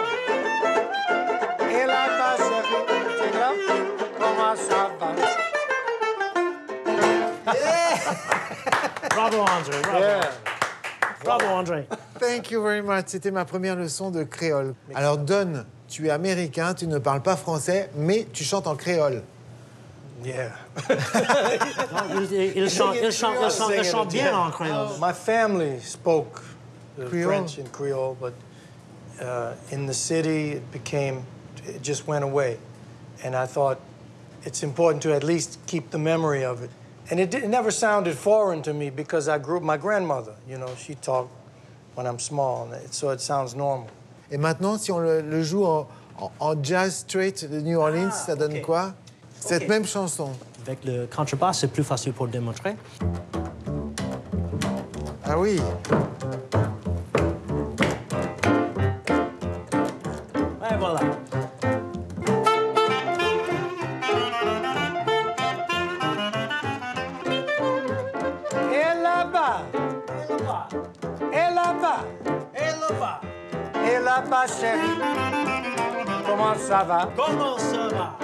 et là-bas, chérie, c'est là, comment ça va? Bravo, André. Bravo. Yeah. Bravo, André. Thank you very much. C'était ma première leçon de créole. Alors, Don, tu es américain, tu ne parles pas français, mais tu chantes en créole. Yeah. Il chante bien en créole. My family spoke Creole? French and Creole, but in the city, it just went away. And I thought it's important to at least keep the memory of it. And it never sounded foreign to me because I grew up, my grandmother, you know, she talked when I'm small, so it sounds normal. Et maintenant, si on le joue en jazz straight de New Orleans, ça donne quoi? Cette même chanson. Avec le contrebasse, c'est plus facile pour démontrer. Ah oui. Ouais, voilà. Et là-bas, et là-bas, et là-bas, et là-bas, chérie, comment ça va? Comment ça va?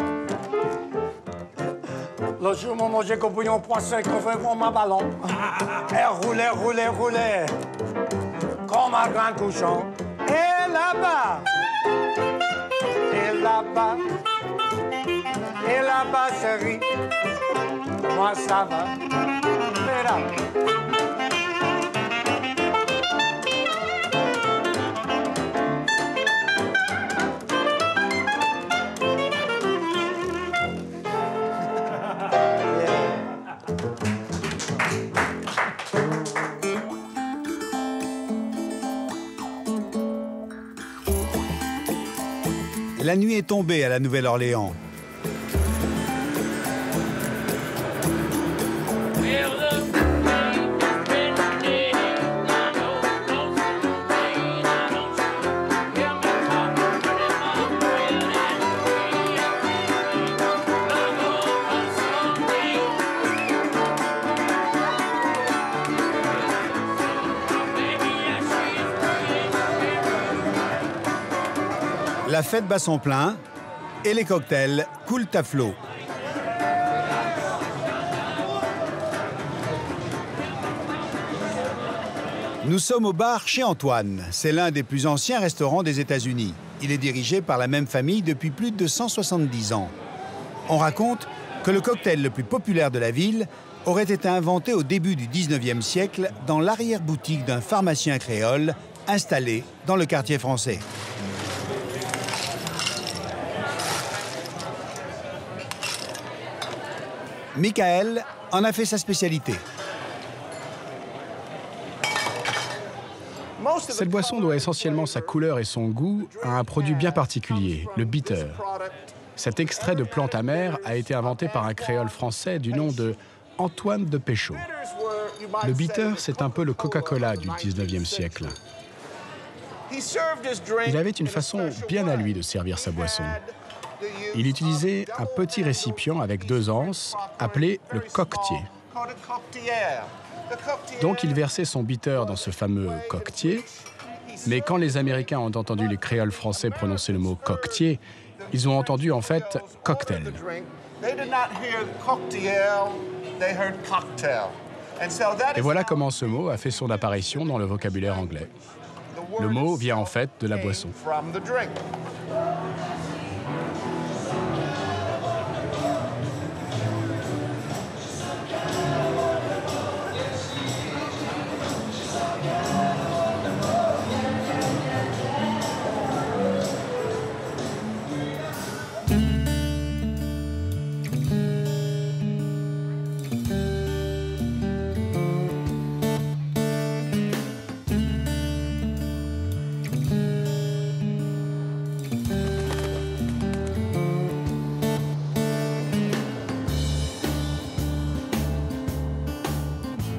L'autre jour, mon mangé qu'on bouillon poisson et qu'on fait voir ma ballon. Et roulait, roulait, roulait, comme un grand cochon. Et là-bas, et là-bas, et là-bas, chérie, moi ça va. Mira. La nuit est tombée à la Nouvelle-Orléans. La fête bat son plein et les cocktails coulent à flot. Nous sommes au bar chez Antoine. C'est l'un des plus anciens restaurants des États-Unis. Il est dirigé par la même famille depuis plus de 170 ans. On raconte que le cocktail le plus populaire de la ville aurait été inventé au début du 19e siècle dans l'arrière-boutique d'un pharmacien créole installé dans le quartier français. Michael en a fait sa spécialité. Cette boisson doit essentiellement sa couleur et son goût à un produit bien particulier, le bitter. Cet extrait de plante amère a été inventé par un créole français du nom de Antoine de Péchaud. Le bitter, c'est un peu le Coca-Cola du 19e siècle. Il avait une façon bien à lui de servir sa boisson. Il utilisait un petit récipient avec 2 anses, appelé le coquetier. Donc il versait son bitter dans ce fameux coquetier, mais quand les Américains ont entendu les créoles français prononcer le mot coquetier, ils ont entendu en fait cocktail. Et voilà comment ce mot a fait son apparition dans le vocabulaire anglais. Le mot vient en fait de la boisson.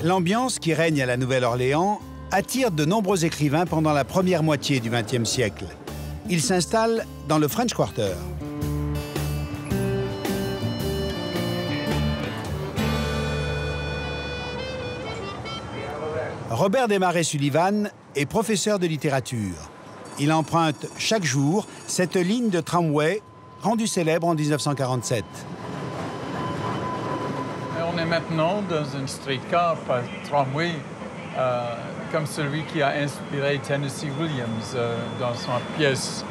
L'ambiance qui règne à la Nouvelle-Orléans attire de nombreux écrivains pendant la première moitié du XXe siècle. Ils s'installent dans le French Quarter. Robert Desmarais-Sullivan est professeur de littérature. Il emprunte chaque jour cette ligne de tramway rendue célèbre en 1947. On est maintenant dans un streetcar par tramway, comme celui qui a inspiré Tennessee Williams dans sa pièce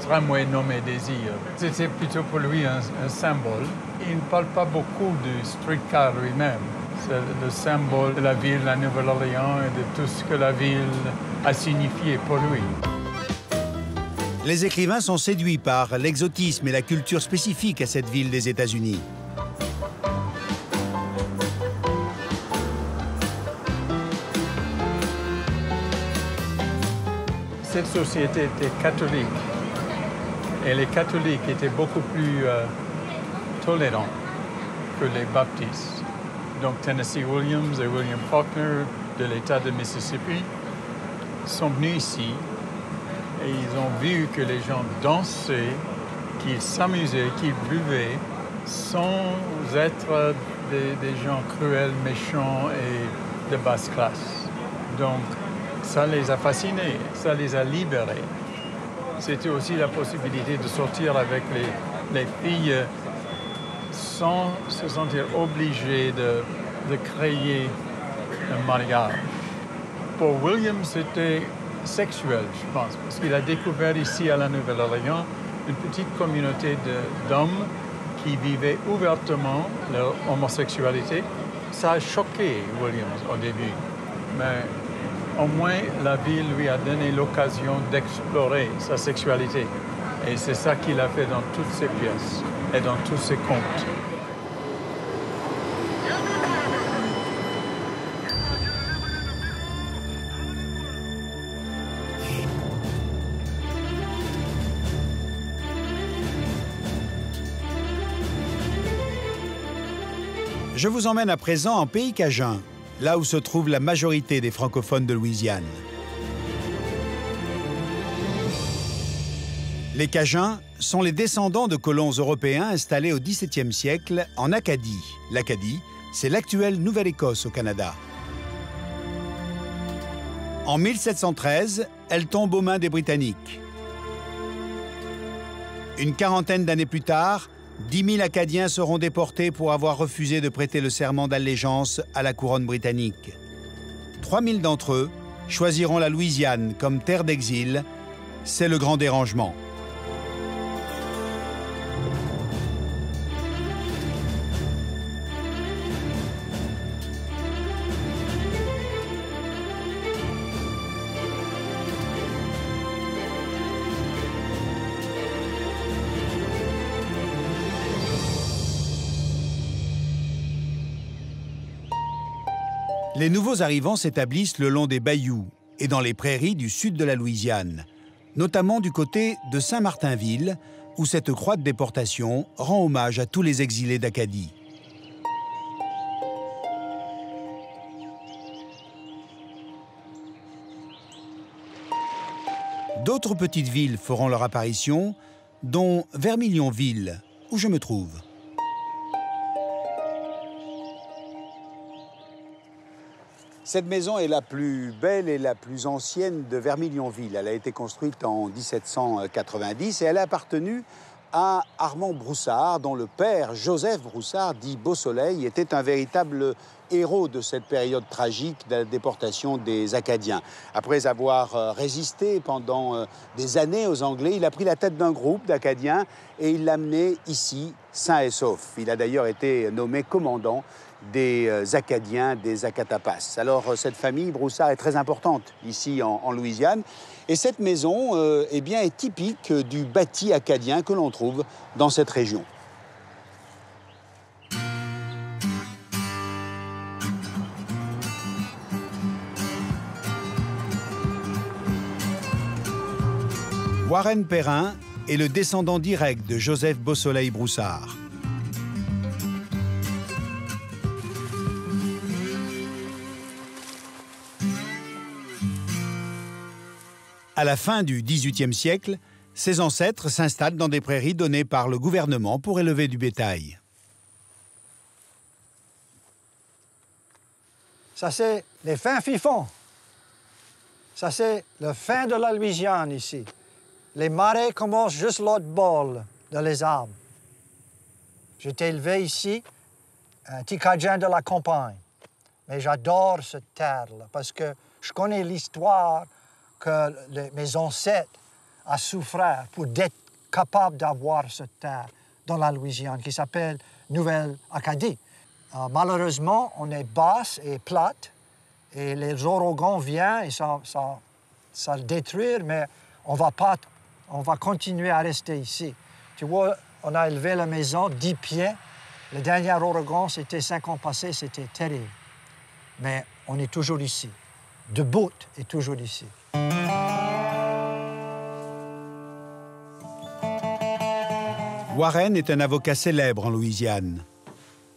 Tramway nommé Désir. C'était plutôt pour lui un symbole. Il ne parle pas beaucoup du streetcar lui-même. C'est le symbole de la ville de la Nouvelle-Orléans et de tout ce que la ville a signifié pour lui. Les écrivains sont séduits par l'exotisme et la culture spécifique à cette ville des États-Unis. Cette société était catholique et les catholiques étaient beaucoup plus tolérants que les baptistes. Donc Tennessee Williams et William Faulkner de l'État de Mississippi sont venus ici et ils ont vu que les gens dansaient, qu'ils s'amusaient, qu'ils buvaient sans être des gens cruels, méchants et de basse classe. Donc ça les a fascinés, ça les a libérés. C'était aussi la possibilité de sortir avec les filles sans se sentir obligés de créer un mariage. Pour William, c'était sexuel, je pense, parce qu'il a découvert ici à la Nouvelle-Orléans une petite communauté d'hommes qui vivaient ouvertement leur homosexualité. Ça a choqué Williams au début, mais au moins, la ville lui a donné l'occasion d'explorer sa sexualité. Et c'est ça qu'il a fait dans toutes ses pièces et dans tous ses contes. Je vous emmène à présent en pays cajun, là où se trouve la majorité des francophones de Louisiane. Les Cajuns sont les descendants de colons européens installés au XVIIe siècle en Acadie. L'Acadie, c'est l'actuelle Nouvelle-Écosse au Canada. En 1713, elle tombe aux mains des Britanniques. Une quarantaine d'années plus tard, 10 000 Acadiens seront déportés pour avoir refusé de prêter le serment d'allégeance à la couronne britannique. 3 000 d'entre eux choisiront la Louisiane comme terre d'exil. C'est le grand dérangement. Les nouveaux arrivants s'établissent le long des bayous et dans les prairies du sud de la Louisiane, notamment du côté de Saint-Martinville, où cette croix de déportation rend hommage à tous les exilés d'Acadie. D'autres petites villes feront leur apparition, dont Vermillionville, où je me trouve. Cette maison est la plus belle et la plus ancienne de Vermillionville. Elle a été construite en 1790 et elle a appartenu à Armand Broussard, dont le père, Joseph Broussard, dit Beausoleil, était un véritable héros de cette période tragique de la déportation des Acadiens. Après avoir résisté pendant des années aux Anglais, il a pris la tête d'un groupe d'Acadiens et il l'a amené ici, sain et sauf. Il a d'ailleurs été nommé commandant des Acadiens, des Acatapas. Alors, cette famille Broussard est très importante ici en Louisiane. Et cette maison eh bien, est typique du bâti acadien que l'on trouve dans cette région. Warren Perrin est le descendant direct de Joseph Beausoleil Broussard. À la fin du XVIIIe siècle, ses ancêtres s'installent dans des prairies données par le gouvernement pour élever du bétail. Ça, c'est les fins fifons. Ça, c'est le fin de la Louisiane, ici. Les marais commencent juste l'autre bord, dans les arbres. J'ai été élevé ici, un petit Cadien de la campagne. Mais j'adore cette terre-là, parce que je connais l'histoire que mes ancêtres ont souffert pour être capables d'avoir cette terre dans la Louisiane, qui s'appelle Nouvelle-Acadie. Malheureusement, on est basse et plate, et les ouragans viennent et ça le détruire, mais on va continuer à rester ici. Tu vois, on a élevé la maison 10 pieds. Le dernier ouragan, c'était 5 ans passés, c'était terrible. Mais on est toujours ici. Debout est toujours ici. Warren est un avocat célèbre en Louisiane.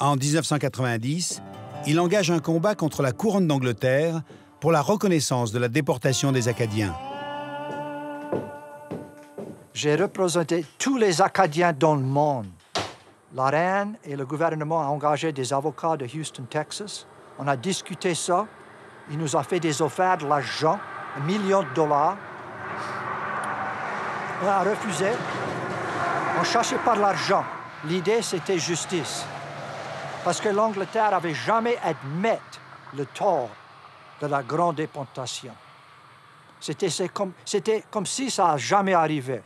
En 1990, il engage un combat contre la couronne d'Angleterre pour la reconnaissance de la déportation des Acadiens. J'ai représenté tous les Acadiens dans le monde. La reine et le gouvernement ont engagé des avocats de Houston, Texas. On a discuté ça. Il nous a fait des offres de l'argent, $1 million. On a refusé. On ne cherchait pas de l'argent. L'idée, c'était justice. Parce que l'Angleterre n'avait jamais admis le tort de la grande déportation. C'était comme si ça n'a jamais arrivé.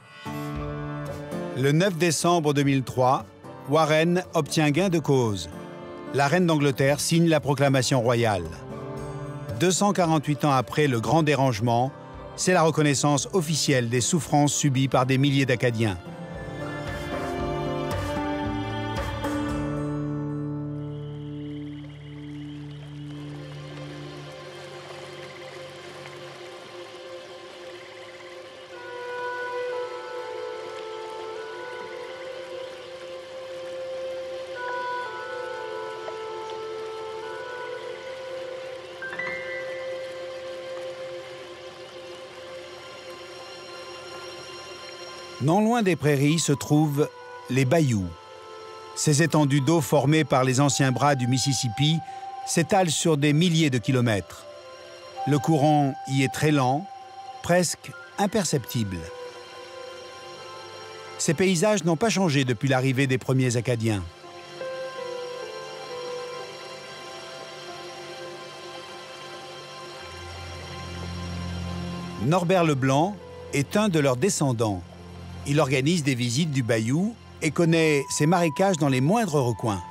Le 9 décembre 2003, Warren obtient gain de cause. La reine d'Angleterre signe la proclamation royale. 248 ans après le grand dérangement, c'est la reconnaissance officielle des souffrances subies par des milliers d'Acadiens. Non loin des prairies se trouvent les bayous. Ces étendues d'eau formées par les anciens bras du Mississippi s'étalent sur des milliers de kilomètres. Le courant y est très lent, presque imperceptible. Ces paysages n'ont pas changé depuis l'arrivée des premiers Acadiens. Norbert Leblanc est un de leurs descendants. Il organise des visites du bayou et connaît ses marécages dans les moindres recoins.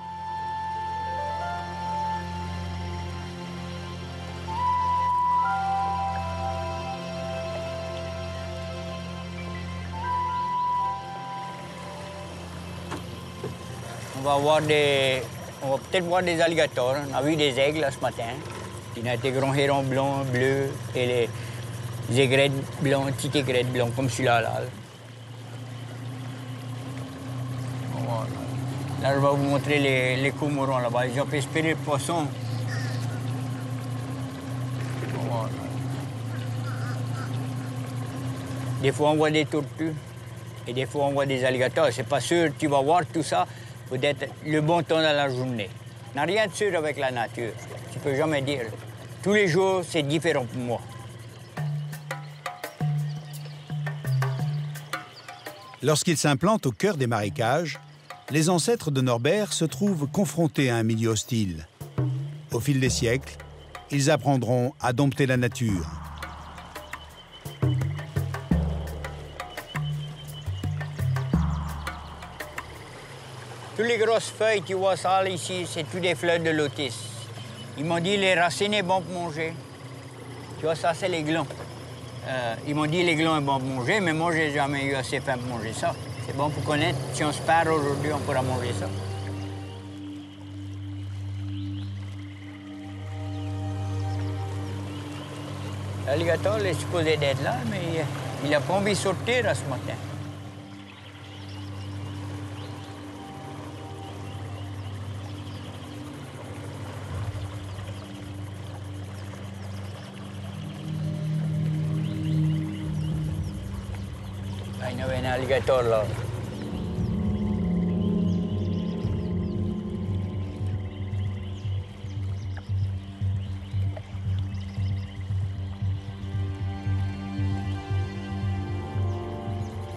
On va peut-être voir des alligators. On a vu des aigles là, ce matin. Il y a des grands hérons blancs, bleus et les aigrettes blancs, petites aigrettes blancs comme celui-là. Là, je vais vous montrer les cormorans là-bas. Ils ont pêché le poisson. Des fois, on voit des tortues. Et des fois, on voit des alligators. C'est pas sûr, tu vas voir tout ça, peut-être le bon temps dans la journée. On n'a rien de sûr avec la nature. Tu peux jamais dire. Tous les jours, c'est différent pour moi. Lorsqu'ils s'implantent au cœur des marécages, les ancêtres de Norbert se trouvent confrontés à un milieu hostile. Au fil des siècles, ils apprendront à dompter la nature. Toutes les grosses feuilles, tu vois ça là, ici, c'est toutes des fleurs de lotus. Ils m'ont dit les racines sont bonnes pour manger. Tu vois, ça, c'est les glands. Ils m'ont dit les glands sont bons pour manger, mais moi, j'ai jamais eu assez faim pour manger ça. C'est bon pour connaître. Si on se perd aujourd'hui, on pourra manger ça. L'alligator est supposé d'être là, mais il n'a pas envie de sortir ce matin. Il y avait un alligator là.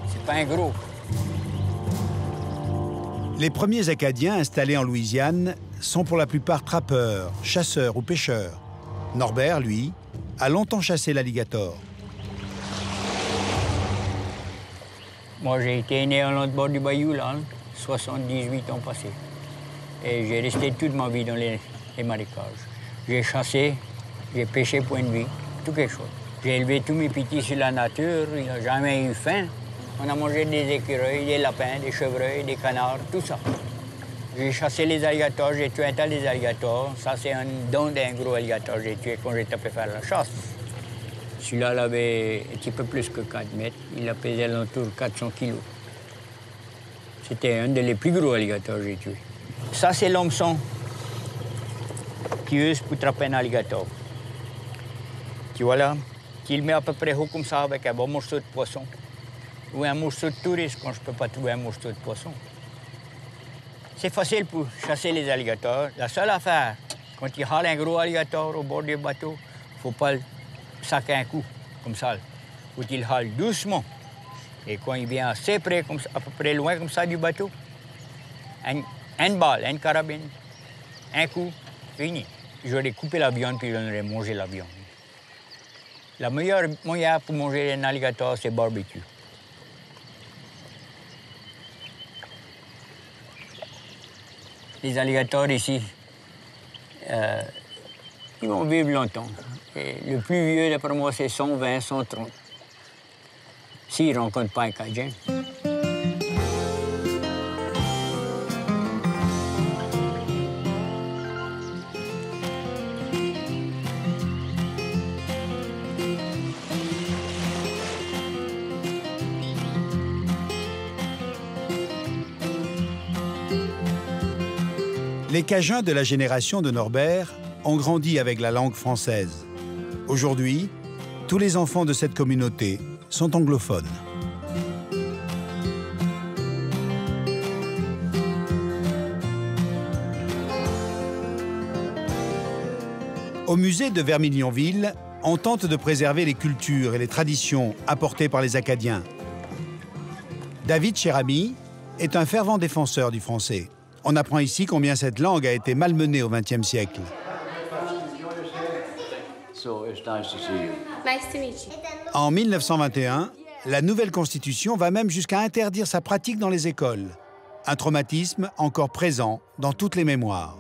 C'est pas un gros. Les premiers Acadiens installés en Louisiane sont pour la plupart trappeurs, chasseurs ou pêcheurs. Norbert, lui, a longtemps chassé l'alligator. Moi, j'ai été né à l'autre bord du bayou, là, 78 ans passés. Et j'ai resté toute ma vie dans les marécages. J'ai chassé, j'ai pêché point de vue, tout quelque chose. J'ai élevé tous mes petits sur la nature, il n'a jamais eu faim. On a mangé des écureuils, des lapins, des chevreuils, des canards, tout ça. J'ai chassé les alligators, j'ai tué un tas des alligators. Ça, c'est un don d'un gros alligator que j'ai tué quand j'ai tapé faire la chasse. Celui-là, il avait un petit peu plus que 4 mètres. Il a pesé à l'entour de 400 kilos. C'était un des plus gros alligators que j'ai tué. Ça, c'est l'hameçon qui use pour trapper un alligator. Tu vois là, qu'il met à peu près haut comme ça avec un bon morceau de poisson. Ou un morceau de touriste quand je ne peux pas trouver un morceau de poisson. C'est facile pour chasser les alligators. La seule affaire, quand il hale un gros alligator au bord du bateau, il ne faut pas le saquer un coup, comme ça. Il faut qu'il hale doucement. Et quand il vient assez près, comme ça, à peu près loin comme ça du bateau, une balle, une carabine, un coup, fini. J'aurais coupé la viande puis j'aurais mangé la viande. La meilleure moyen pour manger un alligator, c'est barbecue. Les alligators ici, ils vont vivre longtemps. Et le plus vieux, d'après moi, c'est 120, 130. S'ils ne rencontrent pas un Cajun. Les Cajuns de la génération de Norbert ont grandi avec la langue française. Aujourd'hui, tous les enfants de cette communauté sont anglophones. Au musée de Vermillionville, on tente de préserver les cultures et les traditions apportées par les Acadiens. David Cherami est un fervent défenseur du français. On apprend ici combien cette langue a été malmenée au XXe siècle. En 1921, la nouvelle Constitution va même jusqu'à interdire sa pratique dans les écoles. Un traumatisme encore présent dans toutes les mémoires.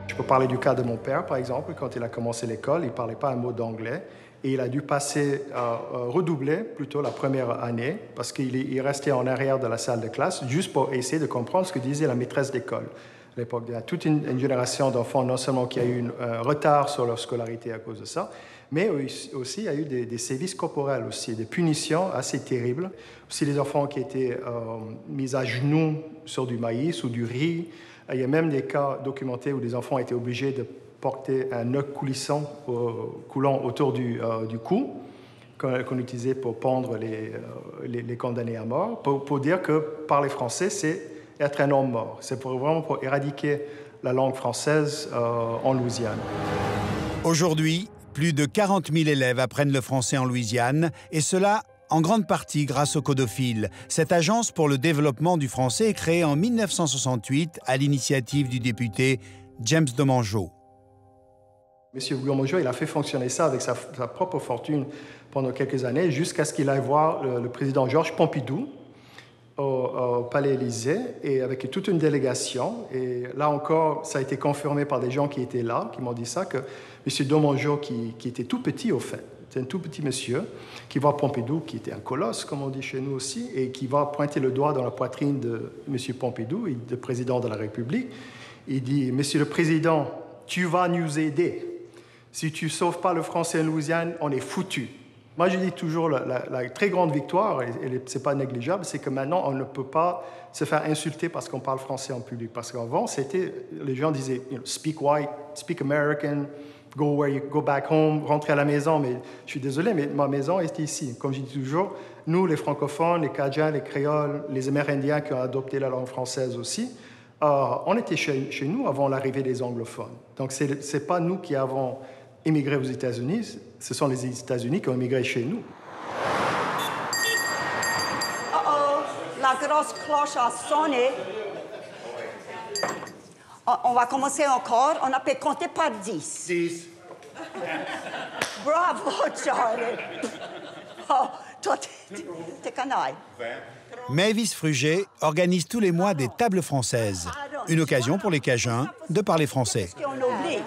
Je peux parler du cas de mon père, par exemple. Quand il a commencé l'école, il ne parlait pas un mot d'anglais. Et il a dû redoubler plutôt la première année parce qu'il restait en arrière de la salle de classe juste pour essayer de comprendre ce que disait la maîtresse d'école. À l'époque, il y a toute une génération d'enfants, non seulement qui a eu un retard sur leur scolarité à cause de ça, mais aussi il y a eu des sévices corporels aussi, des punitions assez terribles. Aussi les enfants qui étaient mis à genoux sur du maïs ou du riz, Il y a même des cas documentés où des enfants étaient obligés de porter un nœud coulant autour du cou, qu'on utilisait pour pendre les condamnés à mort, pour dire que parler français, c'est être un homme mort. C'est vraiment pour éradiquer la langue française en Louisiane. Aujourd'hui, plus de 40 000 élèves apprennent le français en Louisiane, et cela en grande partie grâce au Codophile. Cette agence pour le développement du français est créée en 1968 à l'initiative du député James Domengeau. M. Domengeau, il a fait fonctionner ça avec sa propre fortune pendant quelques années, jusqu'à ce qu'il aille voir le président Georges Pompidou au Palais Élysée, et avec toute une délégation. Et là encore, ça a été confirmé par des gens qui étaient là, qui m'ont dit ça, que M. Domengeau, qui était tout petit au fait, c'est un tout petit monsieur, qui voit Pompidou, qui était un colosse, comme on dit chez nous aussi, et qui va pointer le doigt dans la poitrine de M. Pompidou, le président de la République. Il dit « Monsieur le Président, tu vas nous aider. Si tu ne sauves pas le français en Louisiane, on est foutu. » Moi, je dis toujours, la très grande victoire, et ce n'est pas négligeable, c'est que maintenant, on ne peut pas se faire insulter parce qu'on parle français en public. Parce qu'avant, les gens disaient « Speak white, speak American, go back home, rentrez à la maison. » Mais je suis désolé, mais ma maison est ici. Comme je dis toujours, nous, les francophones, les Cajuns, les créoles, les Amérindiens qui ont adopté la langue française aussi, on était chez nous avant l'arrivée des anglophones. Donc, ce n'est pas nous qui avons immigré aux États-Unis, ce sont les États-Unis qui ont immigré chez nous. La grosse cloche a sonné. On va commencer encore. On a pu compter par 10. 10. Bravo, Charlie. Oh, toi, t'es canaille. Maëvis Fruget organise tous les mois des tables françaises, une occasion pour les Cajuns de parler français. On oublie.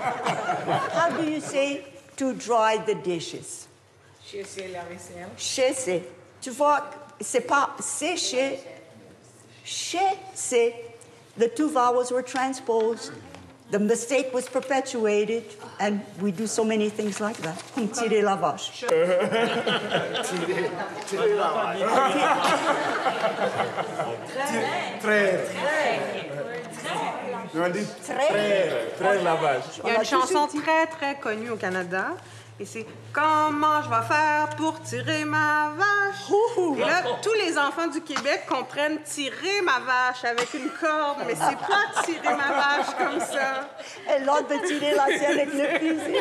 How do you say to dry the dishes? Chasser la vaisselle. Chasser. Tu vois, c'est pas sécher. Chasser. The two vowels were transposed. The mistake was perpetuated, and we do so many things like that. Tirer la vache. Tirer la vache. Très la vache. Il y a une chanson très, très connue au Canada. Et c'est « Comment je vais faire pour tirer ma vache? » Et là, tous les enfants du Québec comprennent « tirer ma vache » avec une corde, mais c'est pas tirer ma vache comme ça. Et l'autre de tirer la sienne avec le fusil.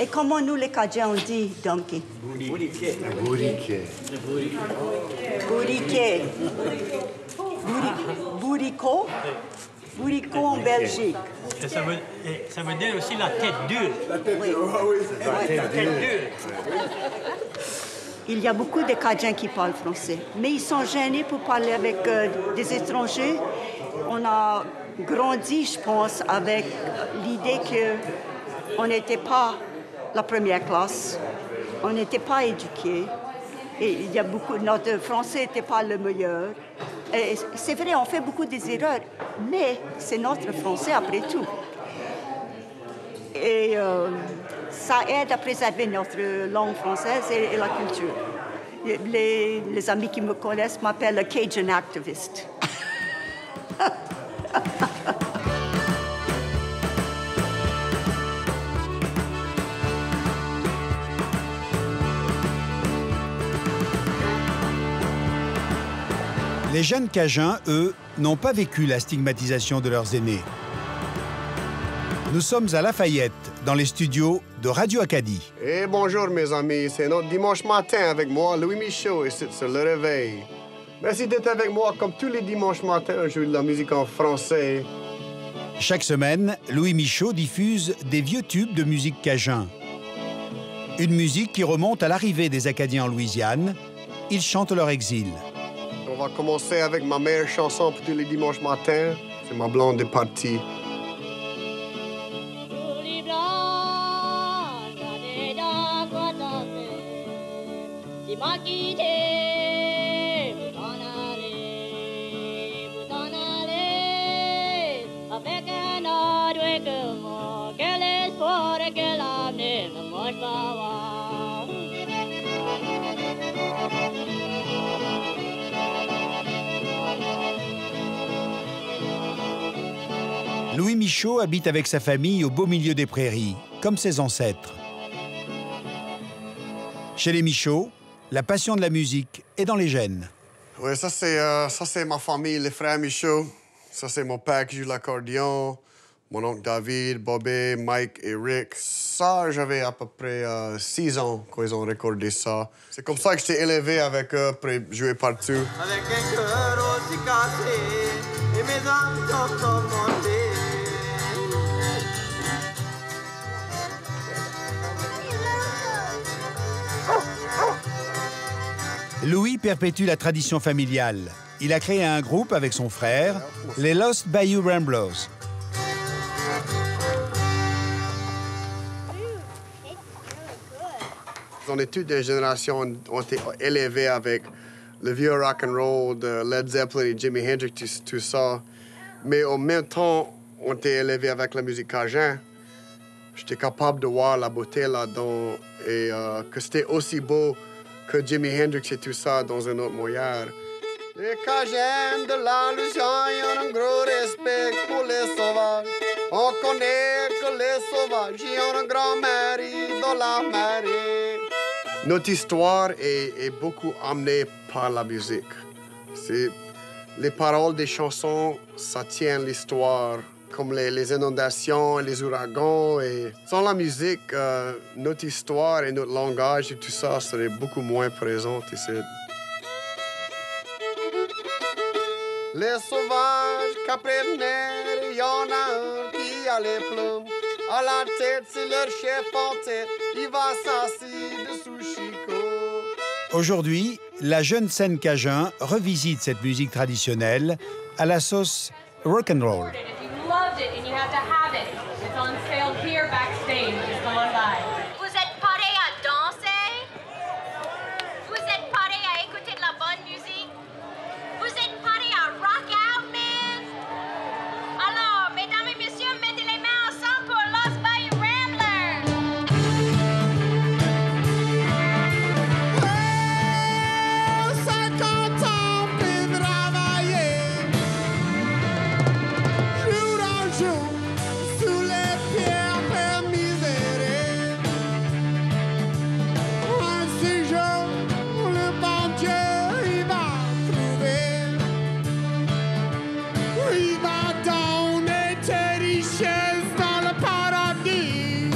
Et comment nous, les Cajuns, on dit « donkey » ? Bourriquet. Bourriquet. Bourricot. Bourricot en Belgique. Et ça veut dire aussi la tête dure. La tête dure, oui, c'est ça. La tête dure. Il y a beaucoup de Cajuns qui parlent français, mais ils sont gênés pour parler avec des étrangers. On a grandi, je pense, avec l'idée qu'on n'était pas la première classe, on n'était pas éduqués. Et il y a beaucoup, notre français n'était pas le meilleur. Et c'est vrai, on fait beaucoup des erreurs, mais c'est notre français après tout. Et ça aide à préserver notre langue française et la culture. Les amis qui me connaissent m'appellent le Cajun activist. Les jeunes Cajuns, eux, n'ont pas vécu la stigmatisation de leurs aînés. Nous sommes à Lafayette, dans les studios de Radio Acadie. Et bonjour mes amis, c'est notre dimanche matin avec moi, Louis Michaud, ici sur Le Réveil. Merci d'être avec moi comme tous les dimanches matins, je joue de la musique en français. Chaque semaine, Louis Michaud diffuse des vieux tubes de musique cajun. Une musique qui remonte à l'arrivée des Acadiens en Louisiane. Ils chantent leur exil. On va commencer avec ma meilleure chanson pour tous les dimanches matins. C'est Ma blonde est partie. Michaud habite avec sa famille au beau milieu des prairies, comme ses ancêtres. Chez les Michaud, la passion de la musique est dans les gènes. Oui, ça c'est ma famille, les frères Michaud. Ça c'est mon père qui joue l'accordéon, mon oncle David, Bobby, Mike et Rick. Ça, j'avais à peu près 6 ans quand ils ont recordé ça. C'est comme ça que j'étais élevé avec eux pour jouer partout. Avec un cœur aussi cassé et mes âmes sont tourmentées. Louis perpétue la tradition familiale. Il a créé un groupe avec son frère, les Lost Bayou Ramblers. On est toutes des générations, on été élevés avec le vieux rock and roll de Led Zeppelin et Jimi Hendrix, tout ça. Mais en même temps, on était élevés avec la musique cajun. J'étais capable de voir la beauté là-dedans et que c'était aussi beau que Jimi Hendrix et tout ça dans un autre moyen. Les Cajuns de la Louisiane ont un gros respect pour les sauvages. On connaît que les sauvages ont un grand mari dans la marée. Notre histoire est beaucoup amenée par la musique. Les paroles des chansons, ça tient l'histoire, comme les inondations, les ouragans. Et sans la musique, notre histoire et notre langage et tout ça serait beaucoup moins présent ici. Les sauvages qu'après venir, il y en a un qui a les plumes. À la tête, c'est leur chef en tête. Il va s'asseoir dessous Chico. Aujourd'hui, la jeune scène cajun revisite cette musique traditionnelle à la sauce rock'n'roll. Vous êtes prêts à danser? Vous êtes prêts à écouter de la bonne musique? Vous êtes prêts à rock out, man? Alors, mesdames et messieurs, mettez les mains ensemble pour Lost Bayou Ramblers! 50 ans puis travailler, jour en jour, sous les pierres permisérées. Un si jour, le bon Dieu, il va trouver. Il va donner tes richesses dans le paradis.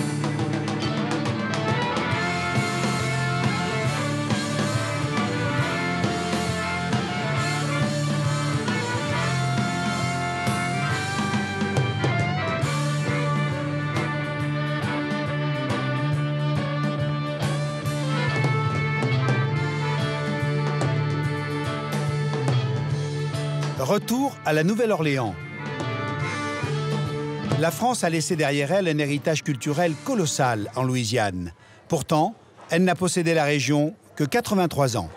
Retour à la Nouvelle-Orléans. La France a laissé derrière elle un héritage culturel colossal en Louisiane. Pourtant, elle n'a possédé la région que 83 ans.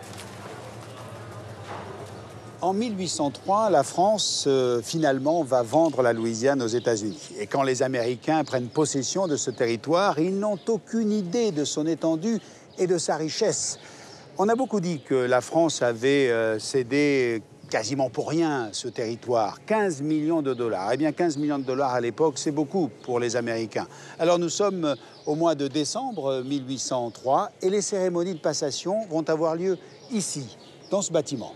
En 1803, la France, finalement, va vendre la Louisiane aux États-Unis. Et quand les Américains prennent possession de ce territoire, ils n'ont aucune idée de son étendue et de sa richesse. On a beaucoup dit que la France avait cédé quasiment pour rien ce territoire, 15 millions de dollars. Eh bien, 15 millions de dollars à l'époque, c'est beaucoup pour les Américains. Alors nous sommes au mois de décembre 1803 et les cérémonies de passation vont avoir lieu ici, dans ce bâtiment.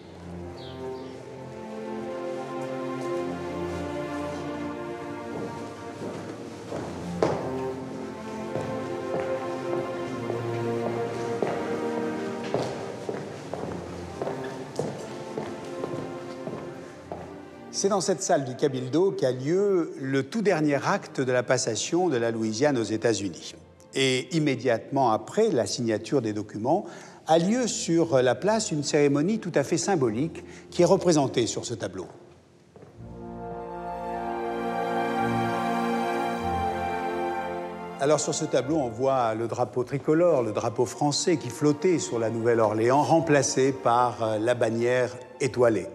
C'est dans cette salle du Cabildo qu'a lieu le tout dernier acte de la passation de la Louisiane aux États-Unis. Et immédiatement après la signature des documents, a lieu sur la place une cérémonie tout à fait symbolique qui est représentée sur ce tableau. Alors sur ce tableau, on voit le drapeau tricolore, le drapeau français qui flottait sur la Nouvelle-Orléans, remplacé par la bannière étoilée.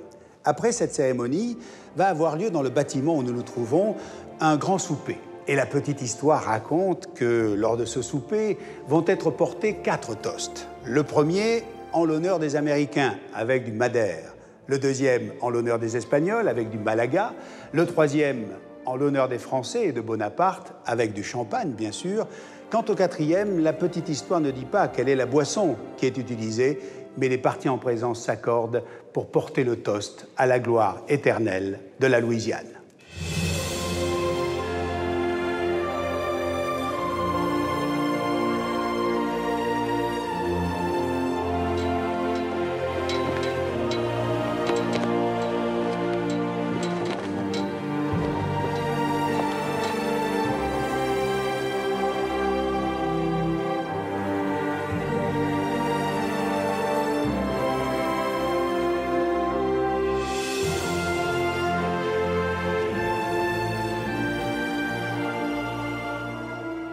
Après cette cérémonie, va avoir lieu dans le bâtiment où nous nous trouvons un grand souper. Et la petite histoire raconte que lors de ce souper vont être portés 4 toasts. Le premier en l'honneur des Américains avec du Madère. Le deuxième en l'honneur des Espagnols avec du Malaga. Le troisième en l'honneur des Français et de Bonaparte, avec du champagne bien sûr. Quant au quatrième, la petite histoire ne dit pas quelle est la boisson qui est utilisée, mais les parties en présence s'accordent pour porter le toast à la gloire éternelle de la Louisiane.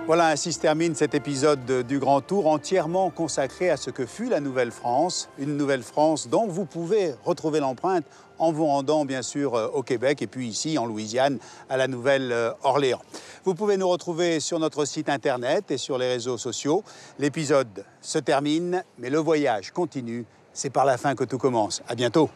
Voilà, ainsi se termine cet épisode du Grand Tour entièrement consacré à ce que fut la Nouvelle-France. Une Nouvelle-France dont vous pouvez retrouver l'empreinte en vous rendant bien sûr au Québec et puis ici en Louisiane à la Nouvelle-Orléans. Vous pouvez nous retrouver sur notre site internet et sur les réseaux sociaux. L'épisode se termine, mais le voyage continue. C'est par la fin que tout commence. À bientôt.